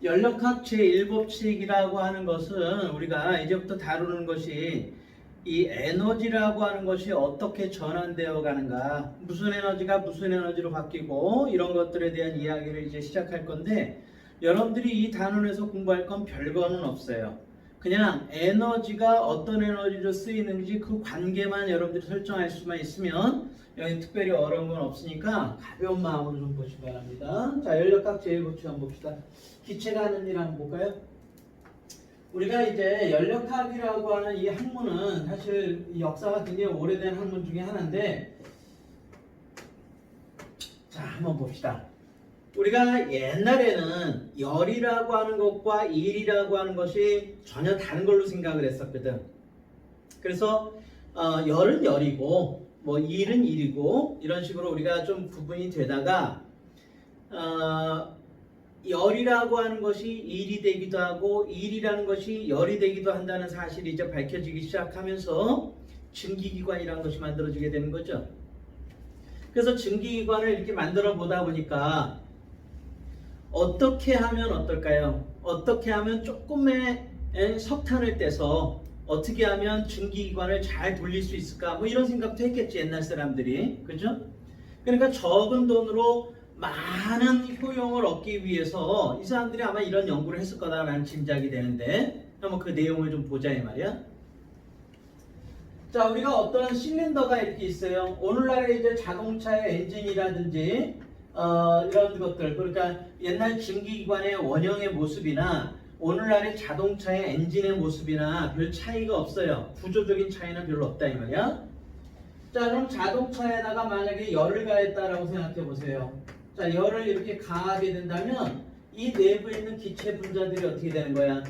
연력학 제1법칙이라고 하는 것은 우리가 이제부터 다루는 것이 이 에너지라고 하는 것이 어떻게 전환되어 가는가, 무슨 에너지가 무슨 에너지로 바뀌고 이런 것들에 대한 이야기를 이제 시작할 건데, 여러분들이 이 단원에서 공부할 건 별거는 없어요. 그냥 에너지가 어떤 에너지로 쓰이는지 그 관계만 여러분들이 설정할 수만 있으면 여기 특별히 어려운 건 없으니까 가벼운 마음으로 좀 보시기 바랍니다. 자, 연력학 제1법칙 한번 봅시다. 기체가 하는 일 한번 볼까요? 우리가 이제 연력학이라고 하는 이 학문은 사실 이 역사가 굉장히 오래된 학문 중에 하나인데, 자, 한번 봅시다. 우리가 옛날에는 열이라고 하는 것과 일이라고 하는 것이 전혀 다른 걸로 생각을 했었거든. 그래서 열은 열이고 뭐 일은 일이고 이런 식으로 우리가 좀 구분이 되다가 열이라고 하는 것이 일이 되기도 하고 일이라는 것이 열이 되기도 한다는 사실이 이제 밝혀지기 시작하면서 증기기관이라는 것이 만들어지게 되는 거죠. 그래서 증기기관을 이렇게 만들어 보다 보니까 어떻게 하면 어떨까요? 어떻게 하면 조금의 석탄을 떼서 어떻게 하면 증기기관을 잘 돌릴 수 있을까? 뭐 이런 생각도 했겠지, 옛날 사람들이. 그죠? 그러니까 적은 돈으로 많은 효용을 얻기 위해서 이 사람들이 아마 이런 연구를 했을 거다라는 짐작이 되는데, 한번 그 내용을 좀 보자 이 말이야. 자, 우리가 어떤 실린더가 이렇게 있어요. 오늘날의 이제 자동차의 엔진이라든지 이런 것들, 그러니까 옛날 증기기관의 원형의 모습이나 오늘날의 자동차의 엔진의 모습이나 별 차이가 없어요. 구조적인 차이는 별로 없다 이 말이야. 자, 그럼 자동차에다가 만약에 열을 가했다라고 생각해 보세요. 자, 열을 이렇게 가하게 된다면 이 내부에 있는 기체 분자들이 어떻게 되는 거야?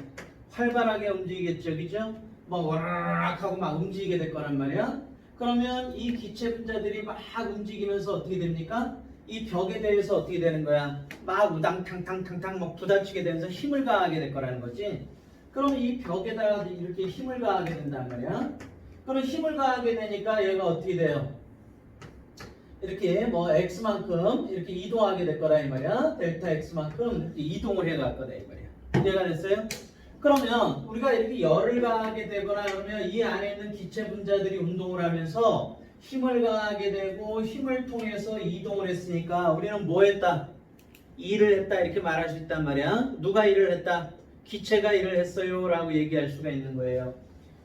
활발하게 움직이겠죠, 그죠? 뭐 와락 하고 막 움직이게 될 거란 말이야. 그러면 이 기체 분자들이 막 움직이면서 어떻게 됩니까? 이 벽에 대해서 어떻게 되는 거야? 막 우당탕탕탕탕 막 부딪히게 되면서 힘을 가하게 될 거라는 거지. 그럼 이 벽에다가 이렇게 힘을 가하게 된단 말이야. 그럼 힘을 가하게 되니까 얘가 어떻게 돼요? 이렇게 뭐 x만큼 이렇게 이동하게 될 거라 이 말이야. 델타 x만큼 이동을 해갈 거다 이 말이야. 이해가 됐어요? 그러면 우리가 이렇게 열을 가하게 되거나 그러면 이 안에 있는 기체 분자들이 운동을 하면서 힘을 가하게 되고 힘을 통해서 이동을 했으니까 우리는 뭐 했다? 일을 했다 이렇게 말할 수 있단 말이야. 누가 일을 했다? 기체가 일을 했어요 라고 얘기할 수가 있는 거예요.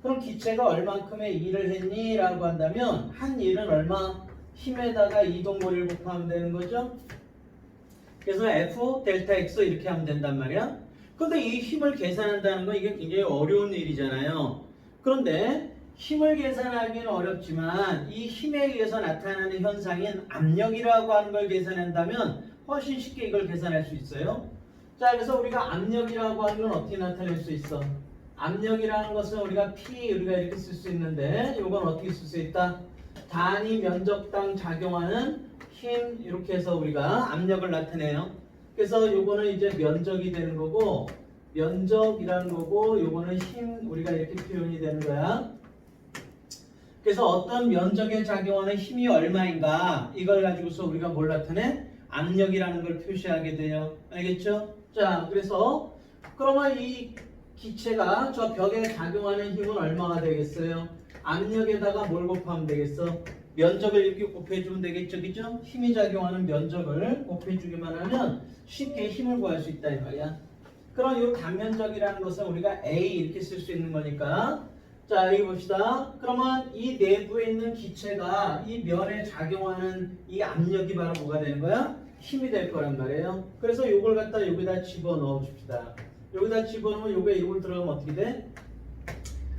그럼 기체가 얼만큼의 일을 했니? 라고 한다면 한 일은 얼마? 힘에다가 이동거리를 곱하면 되는 거죠. 그래서 F 델타 X 이렇게 하면 된단 말이야. 그런데 이 힘을 계산한다는 건 이게 굉장히 어려운 일이잖아요. 그런데 힘을 계산하기는 어렵지만 이 힘에 의해서 나타나는 현상인 압력이라고 하는 걸 계산한다면 훨씬 쉽게 이걸 계산할 수 있어요. 자, 그래서 우리가 압력이라고 하는 건 어떻게 나타낼 수 있어? 압력이라는 것은 우리가 P 우리가 이렇게 쓸 수 있는데 이건 어떻게 쓸 수 있다? 단위 면적당 작용하는 힘 이렇게 해서 우리가 압력을 나타내요. 그래서 요거는 이제 면적이 되는 거고 면적이라는 거고 요거는 힘 우리가 이렇게 표현이 되는 거야. 그래서 어떤 면적에 작용하는 힘이 얼마인가 이걸 가지고서 우리가 뭘 나타내? 압력이라는 걸 표시하게 돼요. 알겠죠? 자, 그래서 그러면 이 기체가 저 벽에 작용하는 힘은 얼마가 되겠어요? 압력에다가 뭘 곱하면 되겠어? 면적을 이렇게 곱해주면 되겠죠, 그죠? 힘이 작용하는 면적을 곱해주기만 하면 쉽게 힘을 구할 수 있다 이 말이야. 그럼 이 단면적이라는 것은 우리가 A 이렇게 쓸 수 있는 거니까, 자, 여기 봅시다. 그러면 이 내부에 있는 기체가 이 면에 작용하는 이 압력이 바로 뭐가 되는 거야? 힘이 될 거란 말이에요. 그래서 이걸 갖다 여기다 집어넣어 줍시다. 여기다 집어넣으면 요게 이걸 들어가면 어떻게 돼?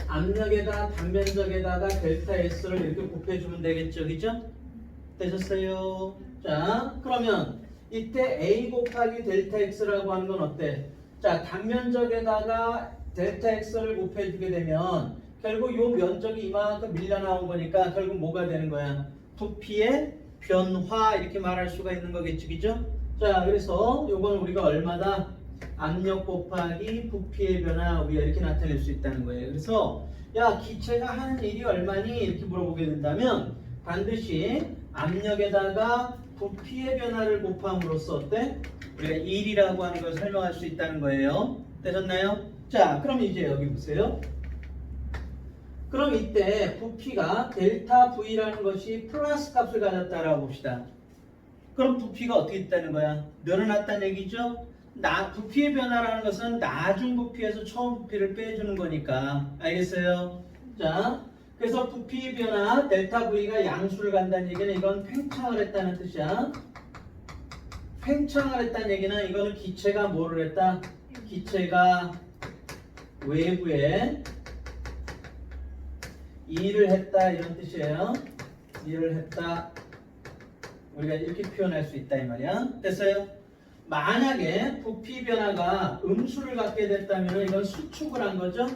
압력에다 단면적에다가 델타 S를 이렇게 곱해주면 되겠죠, 그죠? 되셨어요? 자, 그러면 이때 A 곱하기 델타 X라고 하는 건 어때? 자, 단면적에다가 델타 X를 곱해주게 되면 결국 요 면적이 이만큼 밀려나온 거니까 결국 뭐가 되는 거야? 부피의 변화 이렇게 말할 수가 있는 거겠지, 그죠? 자, 그래서 요건 우리가 얼마다? 압력 곱하기 부피의 변화 우리가 이렇게 나타낼 수 있다는 거예요. 그래서 야, 기체가 하는 일이 얼마니? 이렇게 물어보게 된다면 반드시 압력에다가 부피의 변화를 곱함으로써 어때? 우리가 1이라고 하는 걸 설명할 수 있다는 거예요. 되셨나요? 자, 그럼 이제 여기 보세요. 그럼 이때 부피가 델타 V라는 것이 플러스 값을 가졌다라고 봅시다. 그럼 부피가 어떻게 있다는 거야? 늘어났다는 얘기죠? 부피의 변화라는 것은 나중 부피에서 처음 부피를 빼주는 거니까. 알겠어요? 자, 그래서 부피의 변화 델타 V가 양수를 간다는 얘기는 이건 팽창을 했다는 뜻이야. 팽창을 했다는 얘기는 이거는 기체가 뭐를 했다? 기체가 외부에 일을 했다 이런 뜻이에요. 일을 했다. 우리가 이렇게 표현할 수 있다 이 말이야. 됐어요? 만약에 부피 변화가 음수를 갖게 됐다면 이건 수축을 한 거죠.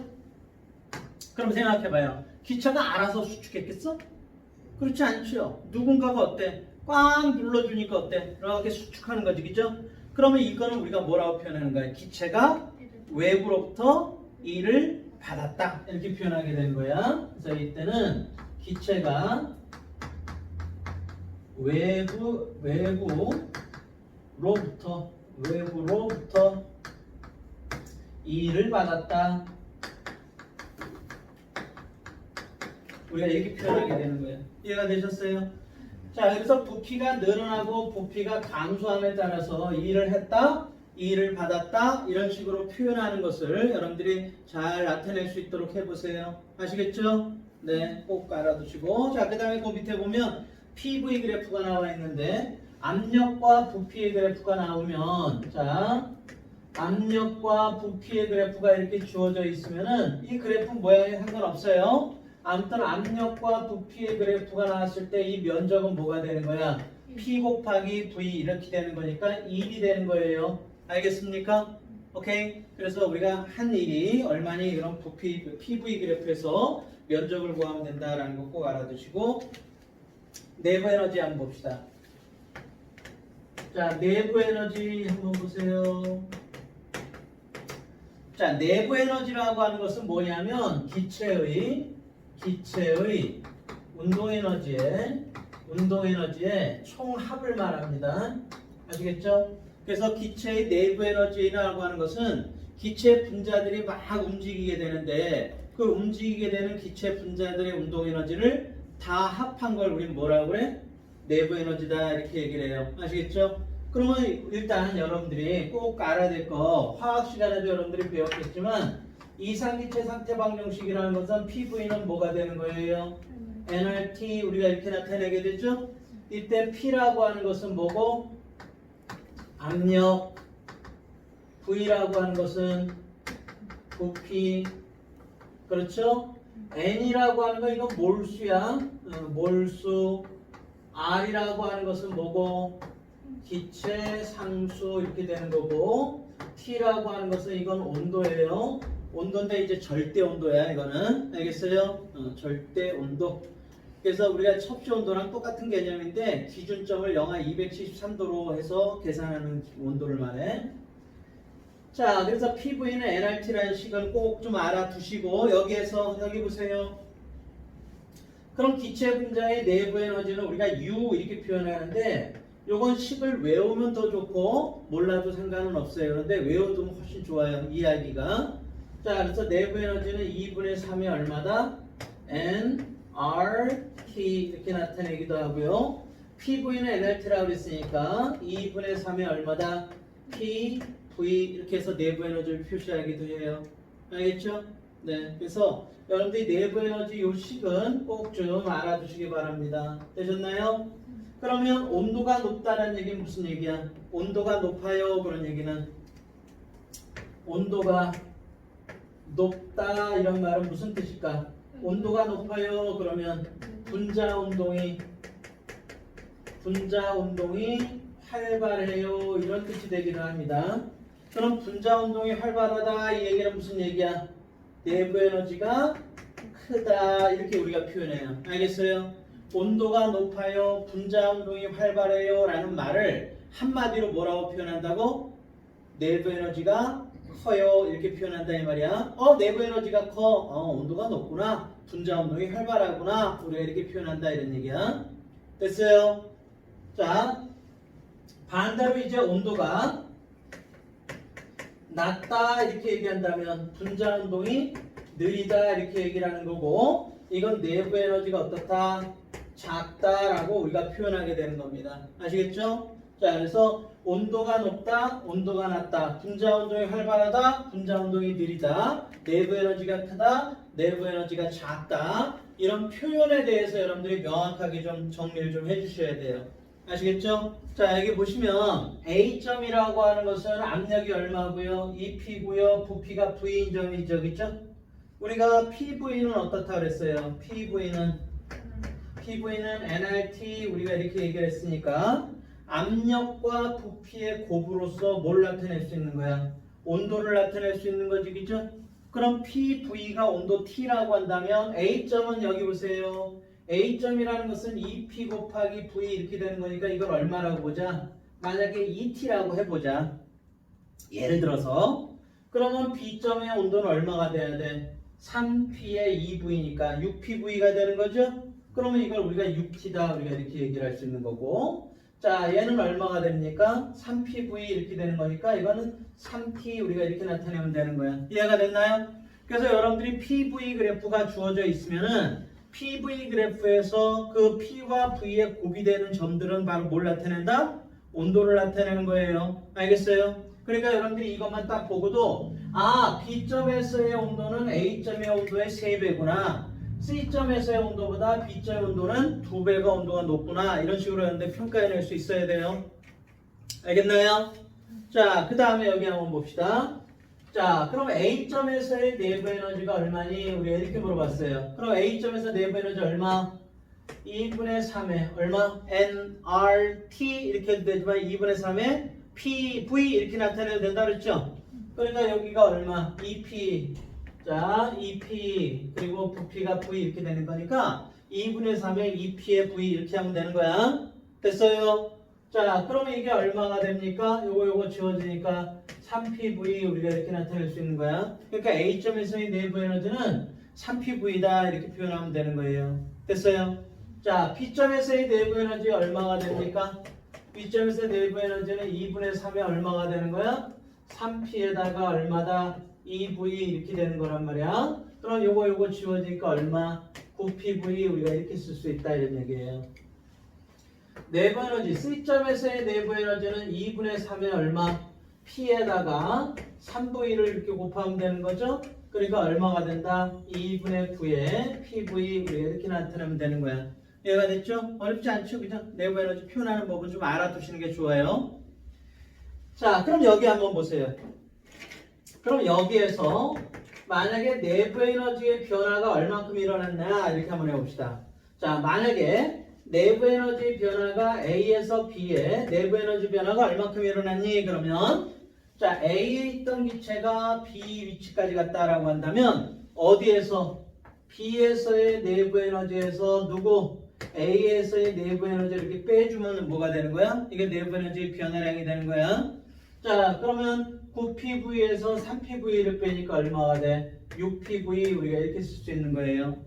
그럼 생각해봐요. 기체가 알아서 수축했겠어? 그렇지 않죠. 누군가가 어때? 꽉 눌러주니까 어때? 이렇게 수축하는 거지, 그죠? 그러면 이거는 우리가 뭐라고 표현하는 거야? 기체가 외부로부터 일을 받았다 이렇게 표현하게 되는 거야. 그래서 이때는 기체가 외부로부터 일을 받았다. 우리가 이렇게 표현하게 되는 거예요. 이해가 되셨어요? 자, 그래서 부피가 늘어나고 부피가 감소함에 따라서 일을 했다, 일을 받았다 이런 식으로 표현하는 것을 여러분들이 잘 나타낼 수 있도록 해보세요. 아시겠죠? 네, 꼭 알아두시고. 자, 그 다음에 그 밑에 보면 PV 그래프가 나와 있는데 압력과 부피의 그래프가 나오면 자, 압력과 부피의 그래프가 이렇게 주어져 있으면은 이 그래프 모양에 상관없어요. 아무튼 압력과 부피의 그래프가 나왔을 때 이 면적은 뭐가 되는 거야? P 곱하기 V 이렇게 되는 거니까 1이 되는 거예요. 알겠습니까? 오케이. 그래서 우리가 한 일이 얼마니 그런 부피 PV 그래프에서 면적을 구하면 된다라는 거 꼭 알아두시고 내부 에너지 한번 봅시다. 자, 내부 에너지 한번 보세요. 자, 내부 에너지라고 하는 것은 뭐냐면 기체의 운동 에너지의 총합을 말합니다. 아시겠죠? 그래서 기체의 내부 에너지라고 하는 것은 기체 분자들이 막 움직이게 되는데 그 움직이게 되는 기체 분자들의 운동 에너지를 다 합한 걸 우리는 뭐라고 그래? 내부 에너지다 이렇게 얘기를 해요. 아시겠죠? 그러면 일단 여러분들이 꼭 알아야 될 거 화학 시간에도 여러분들이 배웠겠지만 이상기체 상태 방정식이라는 것은 PV는 뭐가 되는 거예요? nRT 우리가 이렇게 나타내게 되죠? 이때 P라고 하는 것은 뭐고? 압력, V라고 하는 것은 부피, 그렇죠? N이라고 하는 거 이건 몰수야. 몰수. R이라고 하는 것은 뭐고? 기체 상수 이렇게 되는 거고 T라고 하는 것은 이건 온도예요. 온도인데 이제 절대 온도야 이거는. 알겠어요? 절대 온도. 그래서 우리가 섭씨 온도랑 똑같은 개념인데 기준점을 영하 273도로 해서 계산하는 온도를 말해. 자, 그래서 PV는 nRT라는 식을 꼭 좀 알아두시고 여기에서 여기 보세요. 그럼 기체 분자의 내부 에너지는 우리가 U 이렇게 표현하는데 요건 식을 외우면 더 좋고 몰라도 상관은 없어요. 그런데 외워두면 훨씬 좋아요. 이야기가. 자, 그래서 내부 에너지는 2분의 3이 얼마다? nRT 이렇게 나타내기도 하고요. PV는 nRT라고 그랬으니까 2분의 3이 얼마다? PV 이렇게 해서 내부 에너지를 표시하기도 해요. 알겠죠? 네, 그래서 여러분들이 내부 에너지 요 식은 꼭 좀 알아두시기 바랍니다. 되셨나요? 그러면 온도가 높다는 얘기는 무슨 얘기야? 온도가 높아요 그런 얘기는 온도가 높다 이런 말은 무슨 뜻일까? 온도가 높아요 그러면 분자 운동이 활발해요 이런 뜻이 되기도 합니다. 그럼 분자 운동이 활발하다 이 얘기는 무슨 얘기야? 내부 에너지가 크다 이렇게 우리가 표현해요. 알겠어요? 온도가 높아요, 분자 운동이 활발해요 라는 말을 한마디로 뭐라고 표현한다고? 내부 에너지가 커요 이렇게 표현한다 이 말이야. 내부 에너지가 커. 온도가 높구나. 분자 운동이 활발하구나. 우리가 이렇게 표현한다 이런 얘기야. 됐어요? 자, 반대로 이제 온도가 낮다 이렇게 얘기한다면 분자 운동이 느리다 이렇게 얘기를 하는 거고, 이건 내부 에너지가 어떻다? 작다라고 우리가 표현하게 되는 겁니다. 아시겠죠? 자, 그래서 온도가 높다, 온도가 낮다, 분자 운동이 활발하다, 분자 운동이 느리다, 내부 에너지가 크다, 내부 에너지가 작다, 이런 표현에 대해서 여러분들이 명확하게 좀 정리를 좀 해주셔야 돼요. 아시겠죠? 자, 여기 보시면 A점이라고 하는 것은 압력이 얼마고요? EP고요. 부피가 V인 점이죠. 그죠? 우리가 PV는 어떻다 그랬어요? PV는 nRT 우리가 이렇게 얘기를 했으니까 압력과 부피의 곱으로서 뭘 나타낼 수 있는 거야? 온도를 나타낼 수 있는 거지. 그죠? 그럼 PV가 온도 T라고 한다면 A점은 여기 보세요. A점이라는 것은 EP 곱하기 V 이렇게 되는 거니까 이걸 얼마라고 보자? 만약에 ET라고 해보자. 예를 들어서 그러면 B점의 온도는 얼마가 돼야 돼? 3P의 2V니까 6PV가 되는 거죠? 그러면 이걸 우리가 6T다 우리가 이렇게 얘기를 할 수 있는 거고, 자 얘는 얼마가 됩니까? 3PV 이렇게 되는 거니까 이거는 3T 우리가 이렇게 나타내면 되는 거야. 이해가 됐나요? 그래서 여러분들이 PV 그래프가 주어져 있으면은 PV 그래프에서 그 P와 V의 곱이 되는 점들은 바로 뭘 나타낸다? 온도를 나타내는 거예요. 알겠어요? 그러니까 여러분들이 이것만 딱 보고도 B점에서의 온도는 A점의 온도의 3배구나. C점에서의 온도보다 B점의 온도는 2배가 온도가 높구나. 이런 식으로 여러분들 평가해낼 수 있어야 돼요. 알겠나요? 자, 그 다음에 여기 한번 봅시다. 자, 그럼 A점에서의 내부 에너지가 얼마니? 우리가 이렇게 물어봤어요. 그럼 A점에서 내부 에너지 얼마? 2분의 3에 얼마? nRT 이렇게 되지만 2분의 3에 PV 이렇게 나타내면 된다 그랬죠? 그러니까 여기가 얼마? EP. 자, EP 그리고 부피가 V 이렇게 되는 거니까 2분의 3에 EP의 V 이렇게 하면 되는 거야. 됐어요? 자, 그러면 이게 얼마가 됩니까? 요거 지워지니까 3PV 우리가 이렇게 나타낼 수 있는 거야. 그러니까 A점에서의 내부 에너지는 3PV다 이렇게 표현하면 되는 거예요. 됐어요? 자, B점에서의 내부 에너지 얼마가 됩니까? B점에서의 내부 에너지는 2분의 3에 얼마가 되는 거야? 3P에다가 얼마다? 2V 이렇게 되는 거란 말이야. 그럼 요거 지워지니까 얼마? 9PV 우리가 이렇게 쓸 수 있다 이런 얘기예요. 내부 에너지 C점에서의 내부 에너지는 2분의 3에 얼마? P에다가 3V를 이렇게 곱하면 되는 거죠. 그러니까 얼마가 된다? 2분의 9에 PV 우리가 이렇게 나타내면 되는 거야. 이해가 됐죠? 어렵지 않죠? 그죠? 내부 에너지 표현하는 법은 좀 알아두시는 게 좋아요. 자, 그럼 여기 한번 보세요. 그럼 여기에서 만약에 내부 에너지의 변화가 얼만큼 일어났나 이렇게 한번 해봅시다. 자, 만약에 내부 에너지 변화가 A에서 B에 내부 에너지 변화가 얼만큼 일어났니? 그러면 자, A에 있던 기체가 B 위치까지 갔다라고 한다면 어디에서? B에서의 내부 에너지에서 누구? A에서의 내부 에너지를 이렇게 빼주면 뭐가 되는 거야? 이게 내부 에너지 변화량이 되는 거야. 자, 그러면 9PV에서 3PV를 빼니까 얼마가 돼? 6PV 우리가 이렇게 쓸 수 있는 거예요.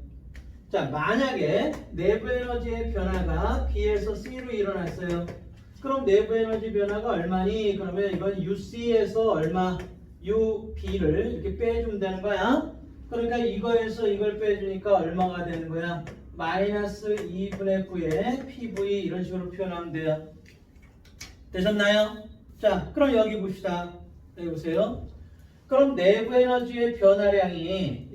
자, 만약에 내부 에너지의 변화가 B에서 C로 일어났어요. 그럼 내부 에너지 변화가 얼마니? 그러면 이건 UC에서 얼마? UB를 이렇게 빼주면 되는 거야. 그러니까 이거에서 이걸 빼주니까 얼마가 되는 거야? 마이너스 2분의 9에 PV 이런 식으로 표현하면 돼요. 되셨나요? 자, 그럼 여기 봅시다. 여기 보세요. 그럼 내부 에너지의 변화량이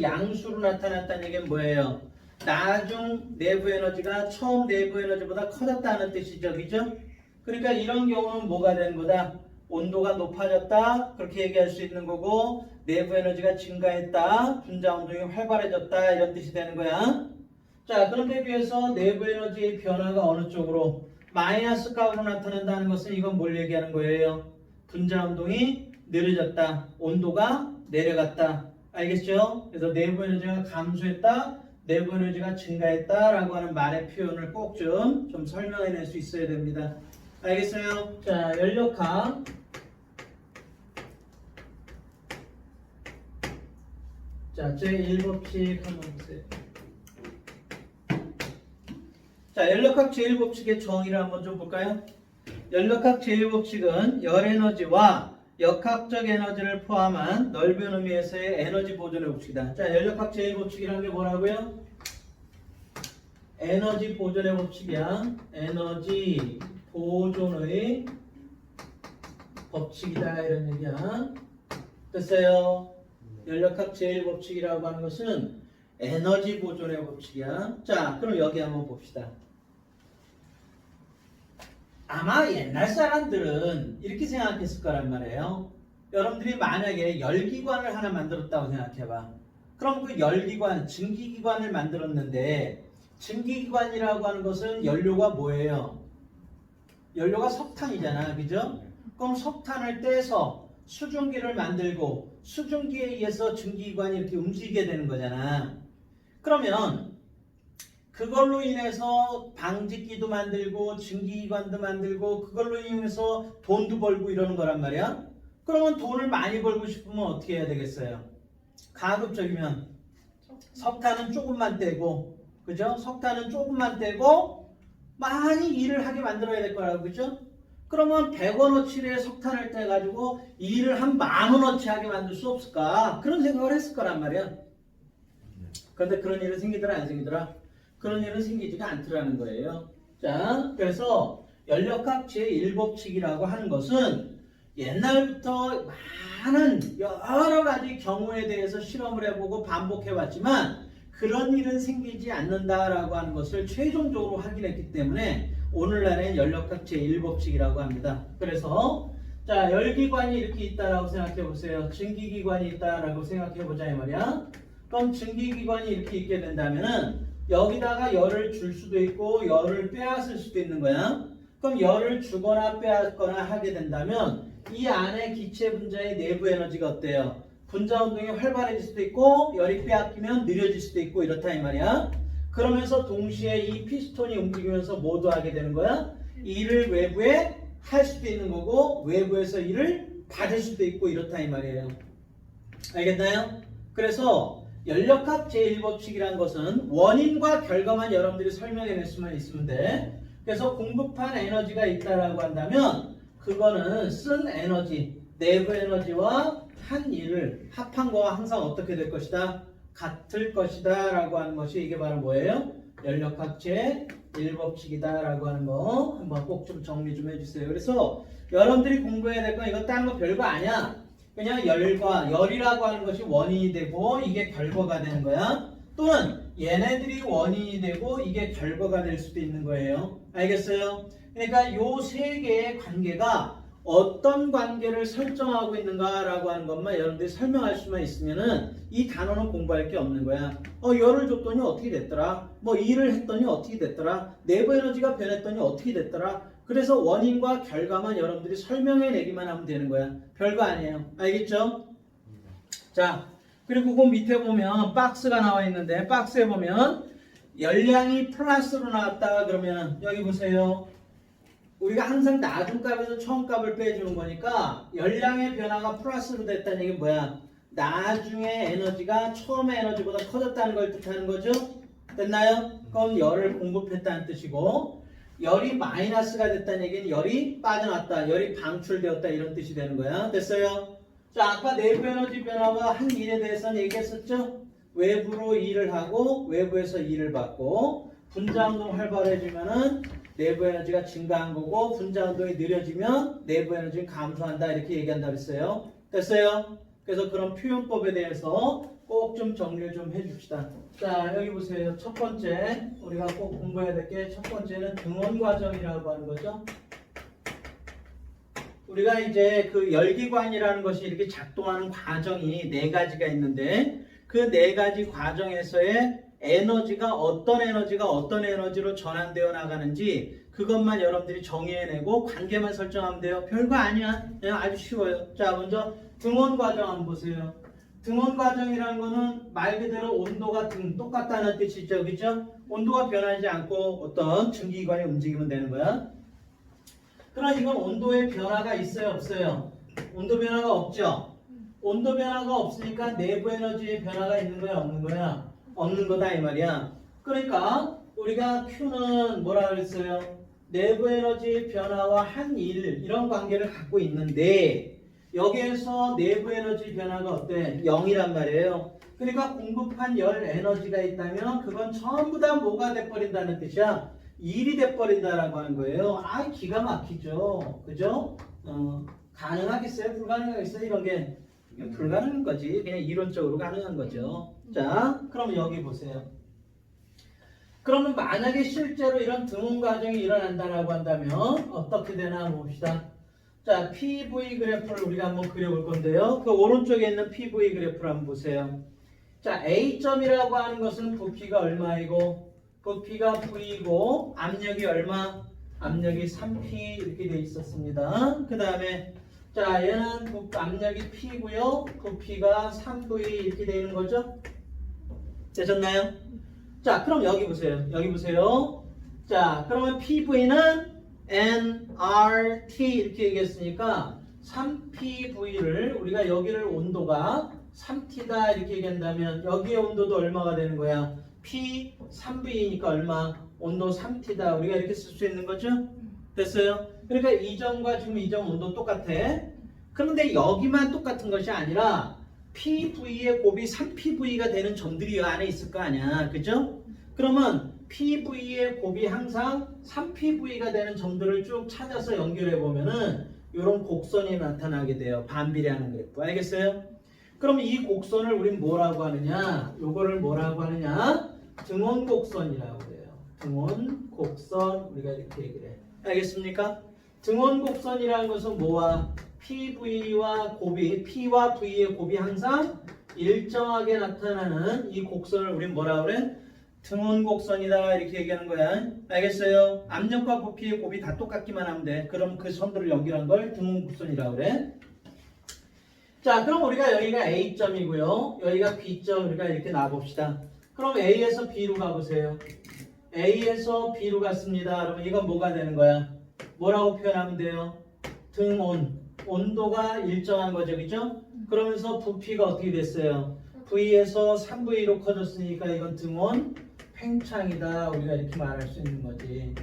양수로 나타났다는 얘기는 뭐예요? 나중 내부 에너지가 처음 내부 에너지보다 커졌다는 뜻이죠. 그죠? 그러니까 이런 경우는 뭐가 되는 거다? 온도가 높아졌다. 그렇게 얘기할 수 있는 거고, 내부 에너지가 증가했다. 분자 운동이 활발해졌다. 이런 뜻이 되는 거야. 자, 그런데 비해서 내부 에너지의 변화가 어느 쪽으로? 마이너스 값으로 나타난다는 것은 이건 뭘 얘기하는 거예요? 분자 운동이 느려졌다. 온도가 내려갔다. 알겠죠? 그래서 내부 에너지가 감소했다. 내부 에너지가 증가했다 라고 하는 말의 표현을 꼭 좀 설명해낼 수 있어야 됩니다. 알겠어요? 자, 연력학. 자, 제1법칙 한번 보세요. 자, 연력학 제1법칙의 정의를 한번 좀 볼까요? 연력학 제1법칙은 열 에너지와 역학적 에너지를 포함한 넓은 의미에서의 에너지 보존의 법칙이다. 자, 연력학 제1법칙이라는 게 뭐라고요? 에너지 보존의 법칙이야. 에너지 보존의 법칙이다 이런 얘기야. 됐어요? 연력학 제1법칙이라고 하는 것은 에너지 보존의 법칙이야. 자, 그럼 여기 한번 봅시다. 아마 옛날 사람들은 이렇게 생각했을 거란 말이에요. 여러분들이 만약에 열기관을 하나 만들었다고 생각해봐. 그럼 그 열기관, 증기기관을 만들었는데 증기기관이라고 하는 것은 연료가 뭐예요? 연료가 석탄이잖아. 그죠? 그럼 석탄을 떼서 수증기를 만들고 수증기에 의해서 증기기관이 이렇게 움직이게 되는 거잖아. 그러면 그걸로 인해서 방직기도 만들고 증기기관도 만들고 그걸로 인해서 돈도 벌고 이러는 거란 말이야. 그러면 돈을 많이 벌고 싶으면 어떻게 해야 되겠어요? 가급적이면 석탄은 조금만 떼고, 그죠? 석탄은 조금만 떼고 많이 일을 하게 만들어야 될 거라고, 그죠? 그러면 100원어치의 석탄을 떼가지고 일을 한 10,000원어치 하게 만들 수 없을까? 그런 생각을 했을 거란 말이야. 그런데 그런 일은 생기더라 안 생기더라? 그런 일은 생기지가 않더라는 거예요. 자, 그래서 연력학 제1법칙이라고 하는 것은 옛날부터 많은 여러 가지 경우에 대해서 실험을 해보고 반복해왔지만 그런 일은 생기지 않는다라고 하는 것을 최종적으로 확인했기 때문에 오늘날의 연력학 제1법칙이라고 합니다. 그래서 자, 열기관이 이렇게 있다라고 생각해 보세요. 증기기관이 있다라고 생각해 보자 이 말이야. 그럼 증기기관이 이렇게 있게 된다면은 여기다가 열을 줄 수도 있고 열을 빼앗을 수도 있는 거야. 그럼 열을 주거나 빼앗거나 하게 된다면 이 안에 기체 분자의 내부 에너지가 어때요? 분자 운동이 활발해질 수도 있고 열이 빼앗기면 느려질 수도 있고 이렇다 이 말이야. 그러면서 동시에 이 피스톤이 움직이면서 뭐도 하게 되는 거야? 일을 외부에 할 수도 있는 거고 외부에서 일을 받을 수도 있고 이렇다 이 말이에요. 알겠나요? 그래서 연력학 제1법칙이라는 것은 원인과 결과만 여러분들이 설명해낼 수만 있으면 돼. 그래서 공급한 에너지가 있다라고 한다면 그거는 쓴 에너지, 내부 에너지와 한 일을 합한 거와 항상 어떻게 될 것이다? 같을 것이다 라고 하는 것이 이게 바로 뭐예요? 연력학 제1법칙이다 라고 하는 거 한번 꼭 좀 정리 좀 해주세요. 그래서 여러분들이 공부해야 될 건 이거 다른 거 별거 아니야. 그냥 열이라고 하는 것이 원인이 되고 이게 결과가 되는 거야. 또는 얘네들이 원인이 되고 이게 결과가 될 수도 있는 거예요. 알겠어요? 그러니까 요 세 개의 관계가 어떤 관계를 설정하고 있는가라고 하는 것만 여러분들이 설명할 수만 있으면은 이 단어는 공부할 게 없는 거야. 열을 줬더니 어떻게 됐더라? 뭐 일을 했더니 어떻게 됐더라? 내부 에너지가 변했더니 어떻게 됐더라? 그래서 원인과 결과만 여러분들이 설명해 내기만 하면 되는 거야. 별거 아니에요. 알겠죠? 자, 그리고 그 밑에 보면 박스가 나와 있는데 박스에 보면 열량이 플러스로 나왔다 그러면 여기 보세요. 우리가 항상 나중 값에서 처음 값을 빼주는 거니까 열량의 변화가 플러스로 됐다는 얘기 뭐야? 나중에 에너지가 처음의 에너지보다 커졌다는 걸 뜻하는 거죠? 됐나요? 그럼 열을 공급했다는 뜻이고 열이 마이너스가 됐다는 얘기는 열이 빠져났다, 열이 방출되었다 이런 뜻이 되는 거야. 됐어요? 자, 아까 내부 에너지 변화와 한 일에 대해서는 얘기했었죠? 외부로 일을 하고 외부에서 일을 받고 분자 운동 활발해지면은 내부 에너지가 증가한 거고 분자 운동이 느려지면 내부 에너지가 감소한다 이렇게 얘기한다 그랬어요. 됐어요? 그래서 그런 표현법에 대해서 꼭 좀 정리를 좀 해줍시다. 자, 여기 보세요. 첫 번째 우리가 꼭 공부해야 될 게 첫 번째는 등원 과정이라고 하는 거죠. 우리가 이제 그 열기관이라는 것이 이렇게 작동하는 과정이 네 가지가 있는데 그 네 가지 과정에서의 에너지가 어떤 에너지로 전환되어 나가는지 그것만 여러분들이 정의해내고 관계만 설정하면 돼요. 별거 아니야. 그냥 아주 쉬워요. 자, 먼저 등원 과정 한번 보세요. 등원 과정이라는 거는 말 그대로 온도가 똑같다는 뜻이죠. 그죠? 온도가 변하지 않고 어떤 증기기관이 움직이면 되는 거야. 그럼 이건 온도의 변화가 있어요? 없어요? 온도 변화가 없죠? 온도 변화가 없으니까 내부 에너지의 변화가 있는 거야? 없는 거야? 없는 거다 이 말이야. 그러니까 우리가 Q는 뭐라 그랬어요? 내부 에너지 변화와 한 일 이런 관계를 갖고 있는데 여기에서 내부 에너지 변화가 어때? 0이란 말이에요. 그러니까 공급한 열 에너지가 있다면 그건 전부 다 뭐가 돼버린다는 뜻이야? 일이 돼버린다라고 하는 거예요. 아, 기가 막히죠. 그죠? 가능하겠어요? 불가능하겠어요? 이런 게 불가능한 거지. 그냥 이론적으로 가능한 거죠. 자, 그럼 여기 보세요. 그러면 만약에 실제로 이런 등원 과정이 일어난다라고 한다면 어떻게 되나 한번 봅시다. 자, PV 그래프를 우리가 한번 그려볼 건데요. 그 오른쪽에 있는 PV 그래프를 한번 보세요. 자, A점이라고 하는 것은 부피가 얼마이고 부피가 V이고 압력이 얼마? 압력이 3P 이렇게 돼 있었습니다. 그 다음에 자, 얘는 압력이 P고요. 부피가 3V 이렇게 되는 거죠. 되셨나요? 자, 그럼 여기 보세요. 여기 보세요. 자, 그러면 PV는 nRT 이렇게 얘기했으니까 3PV를 우리가 여기를 온도가 3T다 이렇게 얘기한다면 여기의 온도도 얼마가 되는 거야? P 3V니까 얼마? 온도 3T다. 우리가 이렇게 쓸 수 있는 거죠? 됐어요? 그러니까 이 점과 지금 이 점 온도 똑같아. 그런데 여기만 똑같은 것이 아니라 PV의 곱이 3PV가 되는 점들이 이 안에 있을 거 아니야. 그죠? 그러면 PV의 곱이 항상 3PV가 되는 점들을 쭉 찾아서 연결해 보면은 이런 곡선이 나타나게 돼요. 반비례하는 그래프. 알겠어요? 그럼 이 곡선을 우린 뭐라고 하느냐? 요거를 뭐라고 하느냐? 등원곡선이라고 해요. 등원곡선 우리가 이렇게 얘기를 해. 알겠습니까? 등원곡선이라는 것은 뭐와? PV와 곱이 P와 V의 곱이 항상 일정하게 나타나는 이 곡선을 우린 뭐라 그래? 등원곡선이다 이렇게 얘기하는 거야. 알겠어요? 압력과 부피의 곱이 다 똑같기만 하면 돼. 그럼 그 선들을 연결한 걸 등원곡선이라고 그래. 자, 그럼 우리가 여기가 A점이고요. 여기가 B점 우리가 이렇게 놔봅시다. 그럼 A에서 B로 가보세요. A에서 B로 갔습니다. 그러면 이건 뭐가 되는 거야? 뭐라고 표현하면 돼요? 등온. 온도가 일정한 거죠. 그죠? 그러면서 부피가 어떻게 됐어요? V에서 3V로 커졌으니까 이건 등온 팽창이다. 우리가 이렇게 말할 수 있는 거지.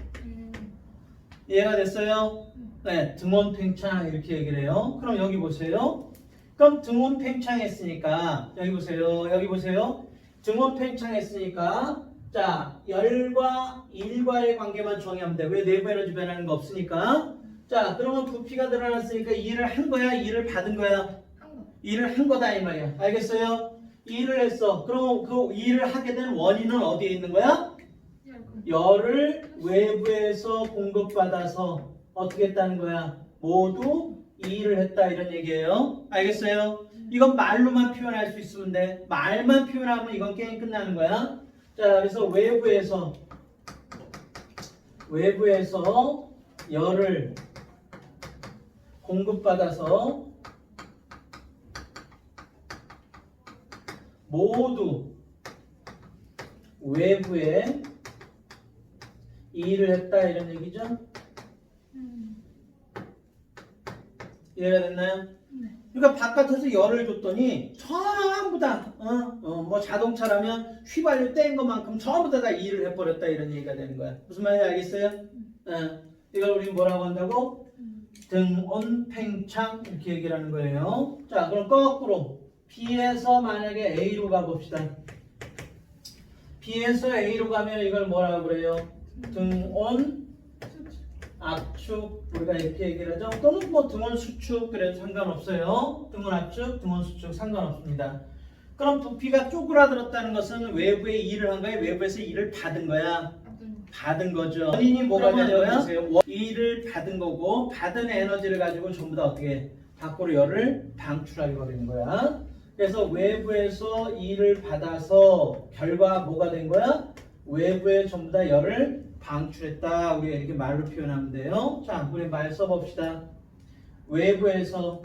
이해가 됐어요? 네, 등온 팽창 이렇게 얘기를 해요. 그럼 여기 보세요. 그럼 등온 팽창했으니까 여기 보세요. 여기 보세요. 등온 팽창했으니까 자, 열과 일과의 관계만 정의하면 돼. 왜 내부 에너지 변하는 거 없으니까. 자, 그러면 부피가 늘어났으니까 일을 한 거야? 일을 받은 거야? 일을 한 거다 이 말이야. 알겠어요? 일을 했어. 그럼 그 일을 하게 된 원인은 어디에 있는 거야? 열을 외부에서 공급받아서 어떻게 했다는 거야? 모두 일을 했다 이런 얘기예요. 알겠어요? 이건 말로만 표현할 수 있으면 돼. 말만 표현하면 이건 게임 끝나는 거야. 자, 그래서 외부에서 열을 공급받아서 모두 외부에 일을 했다 이런 얘기죠? 이해가 됐나요? 네. 그러니까 바깥에서 열을 줬더니 전부 다 뭐 자동차라면 휘발유 뗀 것만큼 전부 다 일을 해버렸다 이런 얘기가 되는 거야. 무슨 말인지 알겠어요? 이걸 우리 뭐라고 한다고? 등온 팽창 이렇게 얘기를 하는 거예요. 자, 그럼 거꾸로 B에서 만약에 A로 가봅시다. B에서 A로 가면 이걸 뭐라고 그래요? 등온 압축 우리가 이렇게 얘기를 하죠. 또는 뭐 등원 수축 그래도 상관없어요. 등원 압축, 등원 수축 상관없습니다. 그럼 부피가 쪼그라들었다는 것은 외부에 일을 한 거야? 외부에서 일을 받은 거야? 받은 거죠. 원인이 뭐가 되는 거야? 일을 받은 거고 받은 에너지를 가지고 전부 다 어떻게 밖으로 열을 방출하게 버리는 거야. 그래서 외부에서 일을 받아서 결과 뭐가 된 거야? 외부에 전부 다 열을 방출했다. 우리가 이렇게 말로 표현하면 돼요. 자, 우리 말 써봅시다. 외부에서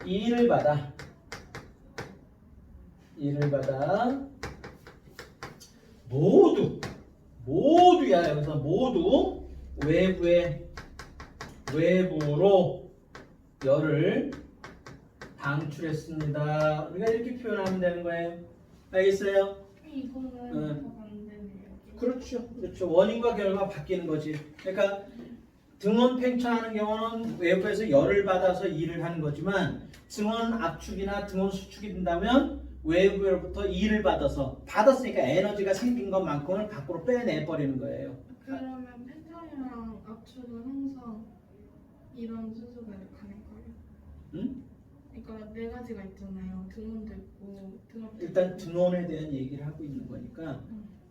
일을 받아 모두야. 여기서 모두 외부로 열을 방출했습니다. 우리가 이렇게 표현하면 되는 거예요. 알겠어요? 이거는 그렇죠. 그렇죠. 원인과 결과가 바뀌는 거지. 그러니까 등원 팽창하는 경우는 외부에서 열을 받아서 일을 하는 거지만 등원 압축이나 등원 수축이 된다면 외부로부터 일을 받았으니까 에너지가 생긴 것만큼을 밖으로 빼내 버리는 거예요. 그러면 팽창이랑 압축은 항상 이런 순서가 가는 거예요? 응? 그러니까 네 가지가 있잖아요. 등원도 있고 등압도 일단 있고. 등원에 대한 얘기를 하고 있는 거니까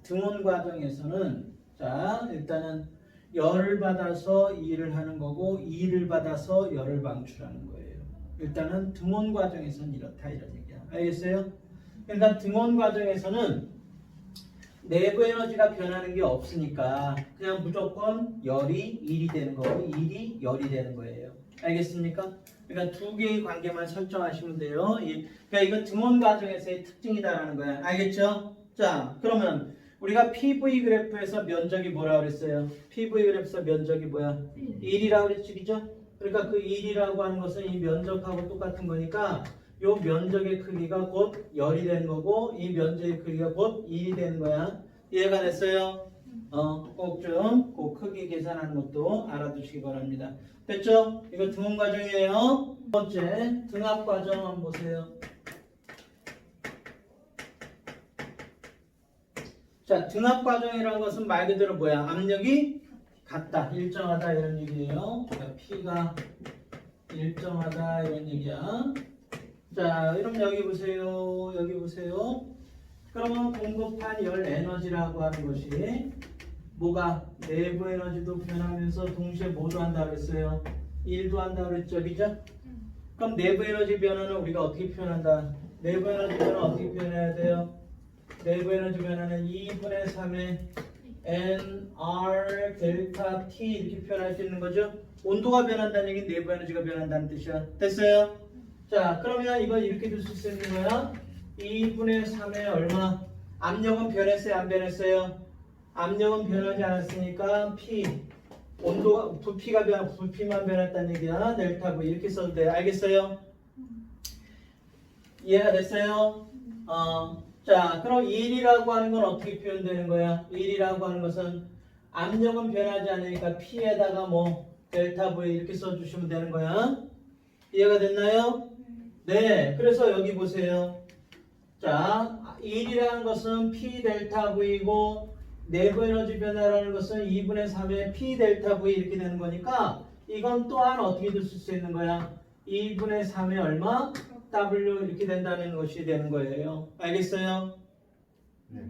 등원 과정에서는 자 일단은 열을 받아서 일을 하는 거고 일을 받아서 열을 방출하는 거예요. 일단은 등원 과정에서는 이렇다 이런 얘기야. 알겠어요? 그러니까 등원 과정에서는 내부 에너지가 변하는 게 없으니까 그냥 무조건 열이 일이 되는 거고 일이 열이 되는 거예요. 알겠습니까? 그러니까 두 개의 관계만 설정하시면 돼요. 그러니까 이건 등원 과정에서의 특징이다라는 거야. 알겠죠? 자, 그러면 우리가 PV 그래프에서 면적이 뭐라고 그랬어요? PV 그래프에서 면적이 뭐야? 1이라고 그랬지, 그죠? 그러니까 그 1이라고 하는 것은 이 면적하고 똑같은 거니까 이 면적의 크기가 곧 열이 되는 거고 이 면적의 크기가 곧 1이 되는 거야. 이해가 됐어요? 꼭 좀 그 크기 계산하는 것도 알아두시기 바랍니다. 됐죠? 이거 등원 과정이에요. 두 번째 등압 과정 한번 보세요. 자, 등압 과정이라는 것은 말 그대로 뭐야? 압력이 같다, 일정하다 이런 얘기예요. 그러니까 P가 일정하다 이런 얘기야. 자, 그럼 여기 보세요. 여기 보세요. 그러면 공급한 열 에너지라고 하는 것이 뭐가? 내부 에너지도 변하면서 동시에 뭐도 한다 그랬어요? 일도 한다 그랬죠, 그죠? 그럼 내부 에너지 변화는 우리가 어떻게 표현한다? 내부 에너지 변화 어떻게 표현해야 돼요? 내부 에너지 변화는 2분의 3의 nr 델타 t 이렇게 표현할 수 있는 거죠. 온도가 변한다는 얘기는 내부 에너지가 변한다는 뜻이야. 됐어요? 자, 그러면 이걸 이렇게 둘 수 있는 거야. 2분의 3의 얼마? 압력은 변했어요? 안 변했어요? 압력은 변하지 않았으니까 P 온도가 부피가 부피만 변했다는 얘기야. 델타 V 이렇게 써도 돼. 알겠어요? 이해가 됐어요? 자, 그럼 1이라고 하는 건 어떻게 표현되는 거야? 1이라고 하는 것은 압력은 변하지 않으니까 P에다가 뭐 델타 V 이렇게 써주시면 되는 거야. 이해가 됐나요? 네, 그래서 여기 보세요. 자, 1이라는 것은 P 델타 V고 내부 에너지 변화라는 것은 2분의 3의 P 델타 V 이렇게 되는 거니까 이건 또한 어떻게 쓸 수 있는 거야? 2분의 3의 얼마? W 이렇게 된다는 것이 되는 거예요. 알겠어요? 네.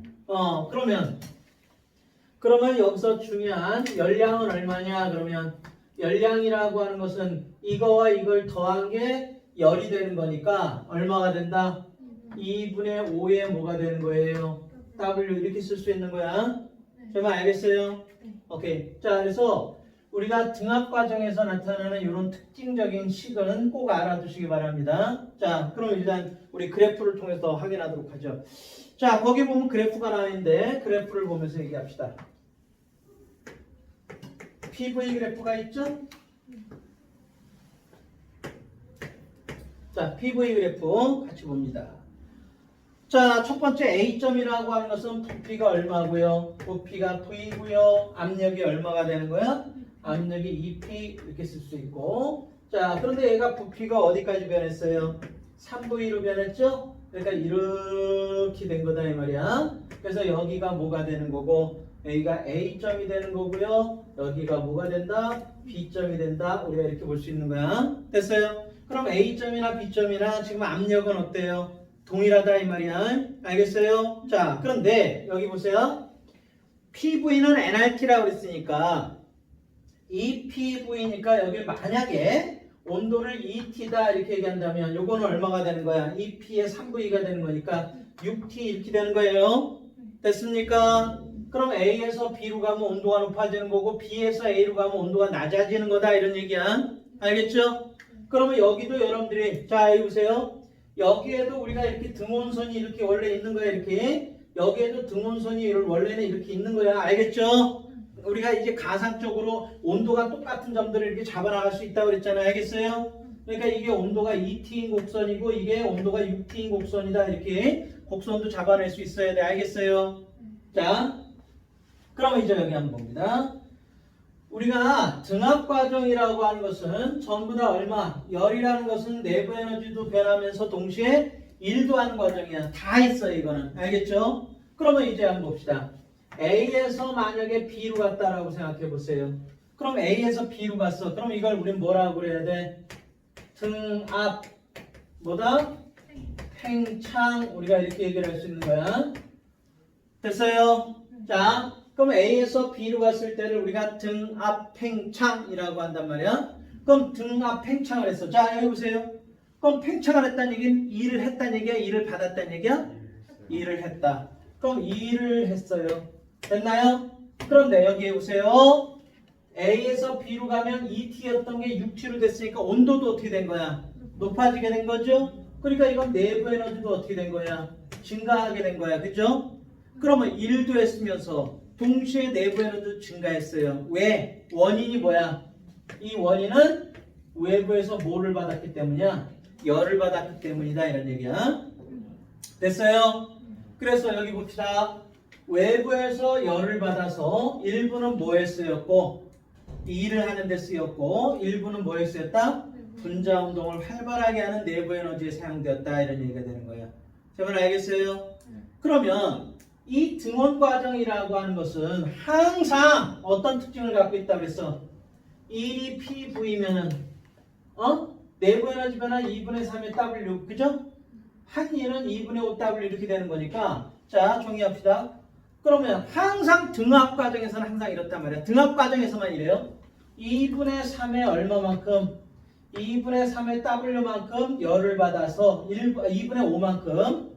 그러면 여기서 중요한 열량은 얼마냐? 그러면 열량이라고 하는 것은 이거와 이걸 더한 게 열이 되는 거니까 얼마가 된다? 2분의 5의 뭐가 되는 거예요? W 이렇게 쓸 수 있는 거야. 정말 알겠어요? 오케이. 자, 그래서 우리가 등압 과정에서 나타나는 이런 특징적인 식은 꼭 알아두시기 바랍니다. 자, 그럼 일단 우리 그래프를 통해서 확인하도록 하죠. 자, 거기 보면 그래프가 나와 있는데 그래프를 보면서 얘기합시다. PV 그래프가 있죠? 자, PV 그래프 같이 봅니다. 자, 첫 번째 A점이라고 하는 것은 부피가 얼마고요? 부피가 V고요. 압력이 얼마가 되는 거야? 압력이 2P 이렇게 쓸 수 있고. 자, 그런데 얘가 부피가 어디까지 변했어요? 3V로 변했죠? 그러니까 이렇게 된 거다 이 말이야. 그래서 여기가 뭐가 되는 거고 여기가 A점이 되는 거고요. 여기가 뭐가 된다? B점이 된다. 우리가 이렇게 볼 수 있는 거야. 됐어요? 그럼 A점이나 B점이나 지금 압력은 어때요? 동일하다 이 말이야. 알겠어요? 자, 그런데 여기 보세요. PV는 nRT라고 그랬으니까 이 PV니까 여기 만약에 온도를 2T다 이렇게 얘기한다면 요거는 얼마가 되는 거야? 2P의 3V가 되는 거니까 6T 이렇게 되는 거예요. 됐습니까? 그럼 A에서 B로 가면 온도가 높아지는 거고 B에서 A로 가면 온도가 낮아지는 거다 이런 얘기야. 알겠죠? 그러면 여기도 여러분들이 자 여기 보세요. 여기에도 우리가 이렇게 등온선이 이렇게 원래 있는 거야 이렇게. 여기에도 등온선이 원래는 이렇게 있는 거야. 알겠죠? 우리가 이제 가상적으로 온도가 똑같은 점들을 이렇게 잡아나갈 수 있다고 그랬잖아요. 알겠어요? 그러니까 이게 온도가 2T인 곡선이고 이게 온도가 6T인 곡선이다. 이렇게 곡선도 잡아낼 수 있어야 돼. 알겠어요? 자, 그러면 이제 여기 한번 봅니다. 우리가 등압 과정이라고 하는 것은 전부 다 얼마? 열이라는 것은 내부 에너지도 변하면서 동시에 일도 하는 과정이야. 다 했어요, 이거는. 알겠죠? 그러면 이제 한번 봅시다. A에서 만약에 B로 갔다라고 생각해 보세요. 그럼 A에서 B로 갔어. 그럼 이걸 우린 뭐라고 그래야 돼? 등압 뭐다? 팽창. 우리가 이렇게 얘기를 할 수 있는 거야. 됐어요? 자, 그럼 A에서 B로 갔을 때를 우리가 등압 팽창이라고 한단 말이야. 그럼 등압 팽창을 했어. 자, 여기 보세요. 그럼 팽창을 했다는 얘기는 일을 했다는 얘기야? 일을 받았다는 얘기야? 일을 했다. 그럼 일을 했어요. 됐나요? 그런데 여기 보세요. A에서 B로 가면 2T였던 게 6T로 됐으니까 온도도 어떻게 된 거야? 높아지게 된 거죠? 그러니까 이건 내부 에너지도 어떻게 된 거야? 증가하게 된 거야. 그죠? 그러면 일도 했으면서 동시에 내부 에너지도 증가했어요. 왜? 원인이 뭐야? 이 원인은 외부에서 뭐를 받았기 때문이야? 열을 받았기 때문이다. 이런 얘기야. 됐어요? 그래서 여기 봅시다. 외부에서 열을 받아서 일부는 뭐에 쓰였고 일을 하는 데 쓰였고 일부는 뭐에 쓰였다? 분자 운동을 활발하게 하는 내부 에너지에 사용되었다. 이런 얘기가 되는 거야. 제발 알겠어요? 그러면 이 등원 과정이라고 하는 것은 항상 어떤 특징을 갖고 있다 그랬어? 1이 PV면은 내부 에너지 변화 2분의 3의 W 그죠? 한 일은 2분의 5 W 이렇게 되는 거니까 자 정리합시다. 그러면 항상 등압 과정에서는 항상 이렇단 말이야. 등압 과정에서만 이래요. 2분의 3의 얼마만큼 2분의 3의 W만큼 열을 받아서 2분의 5만큼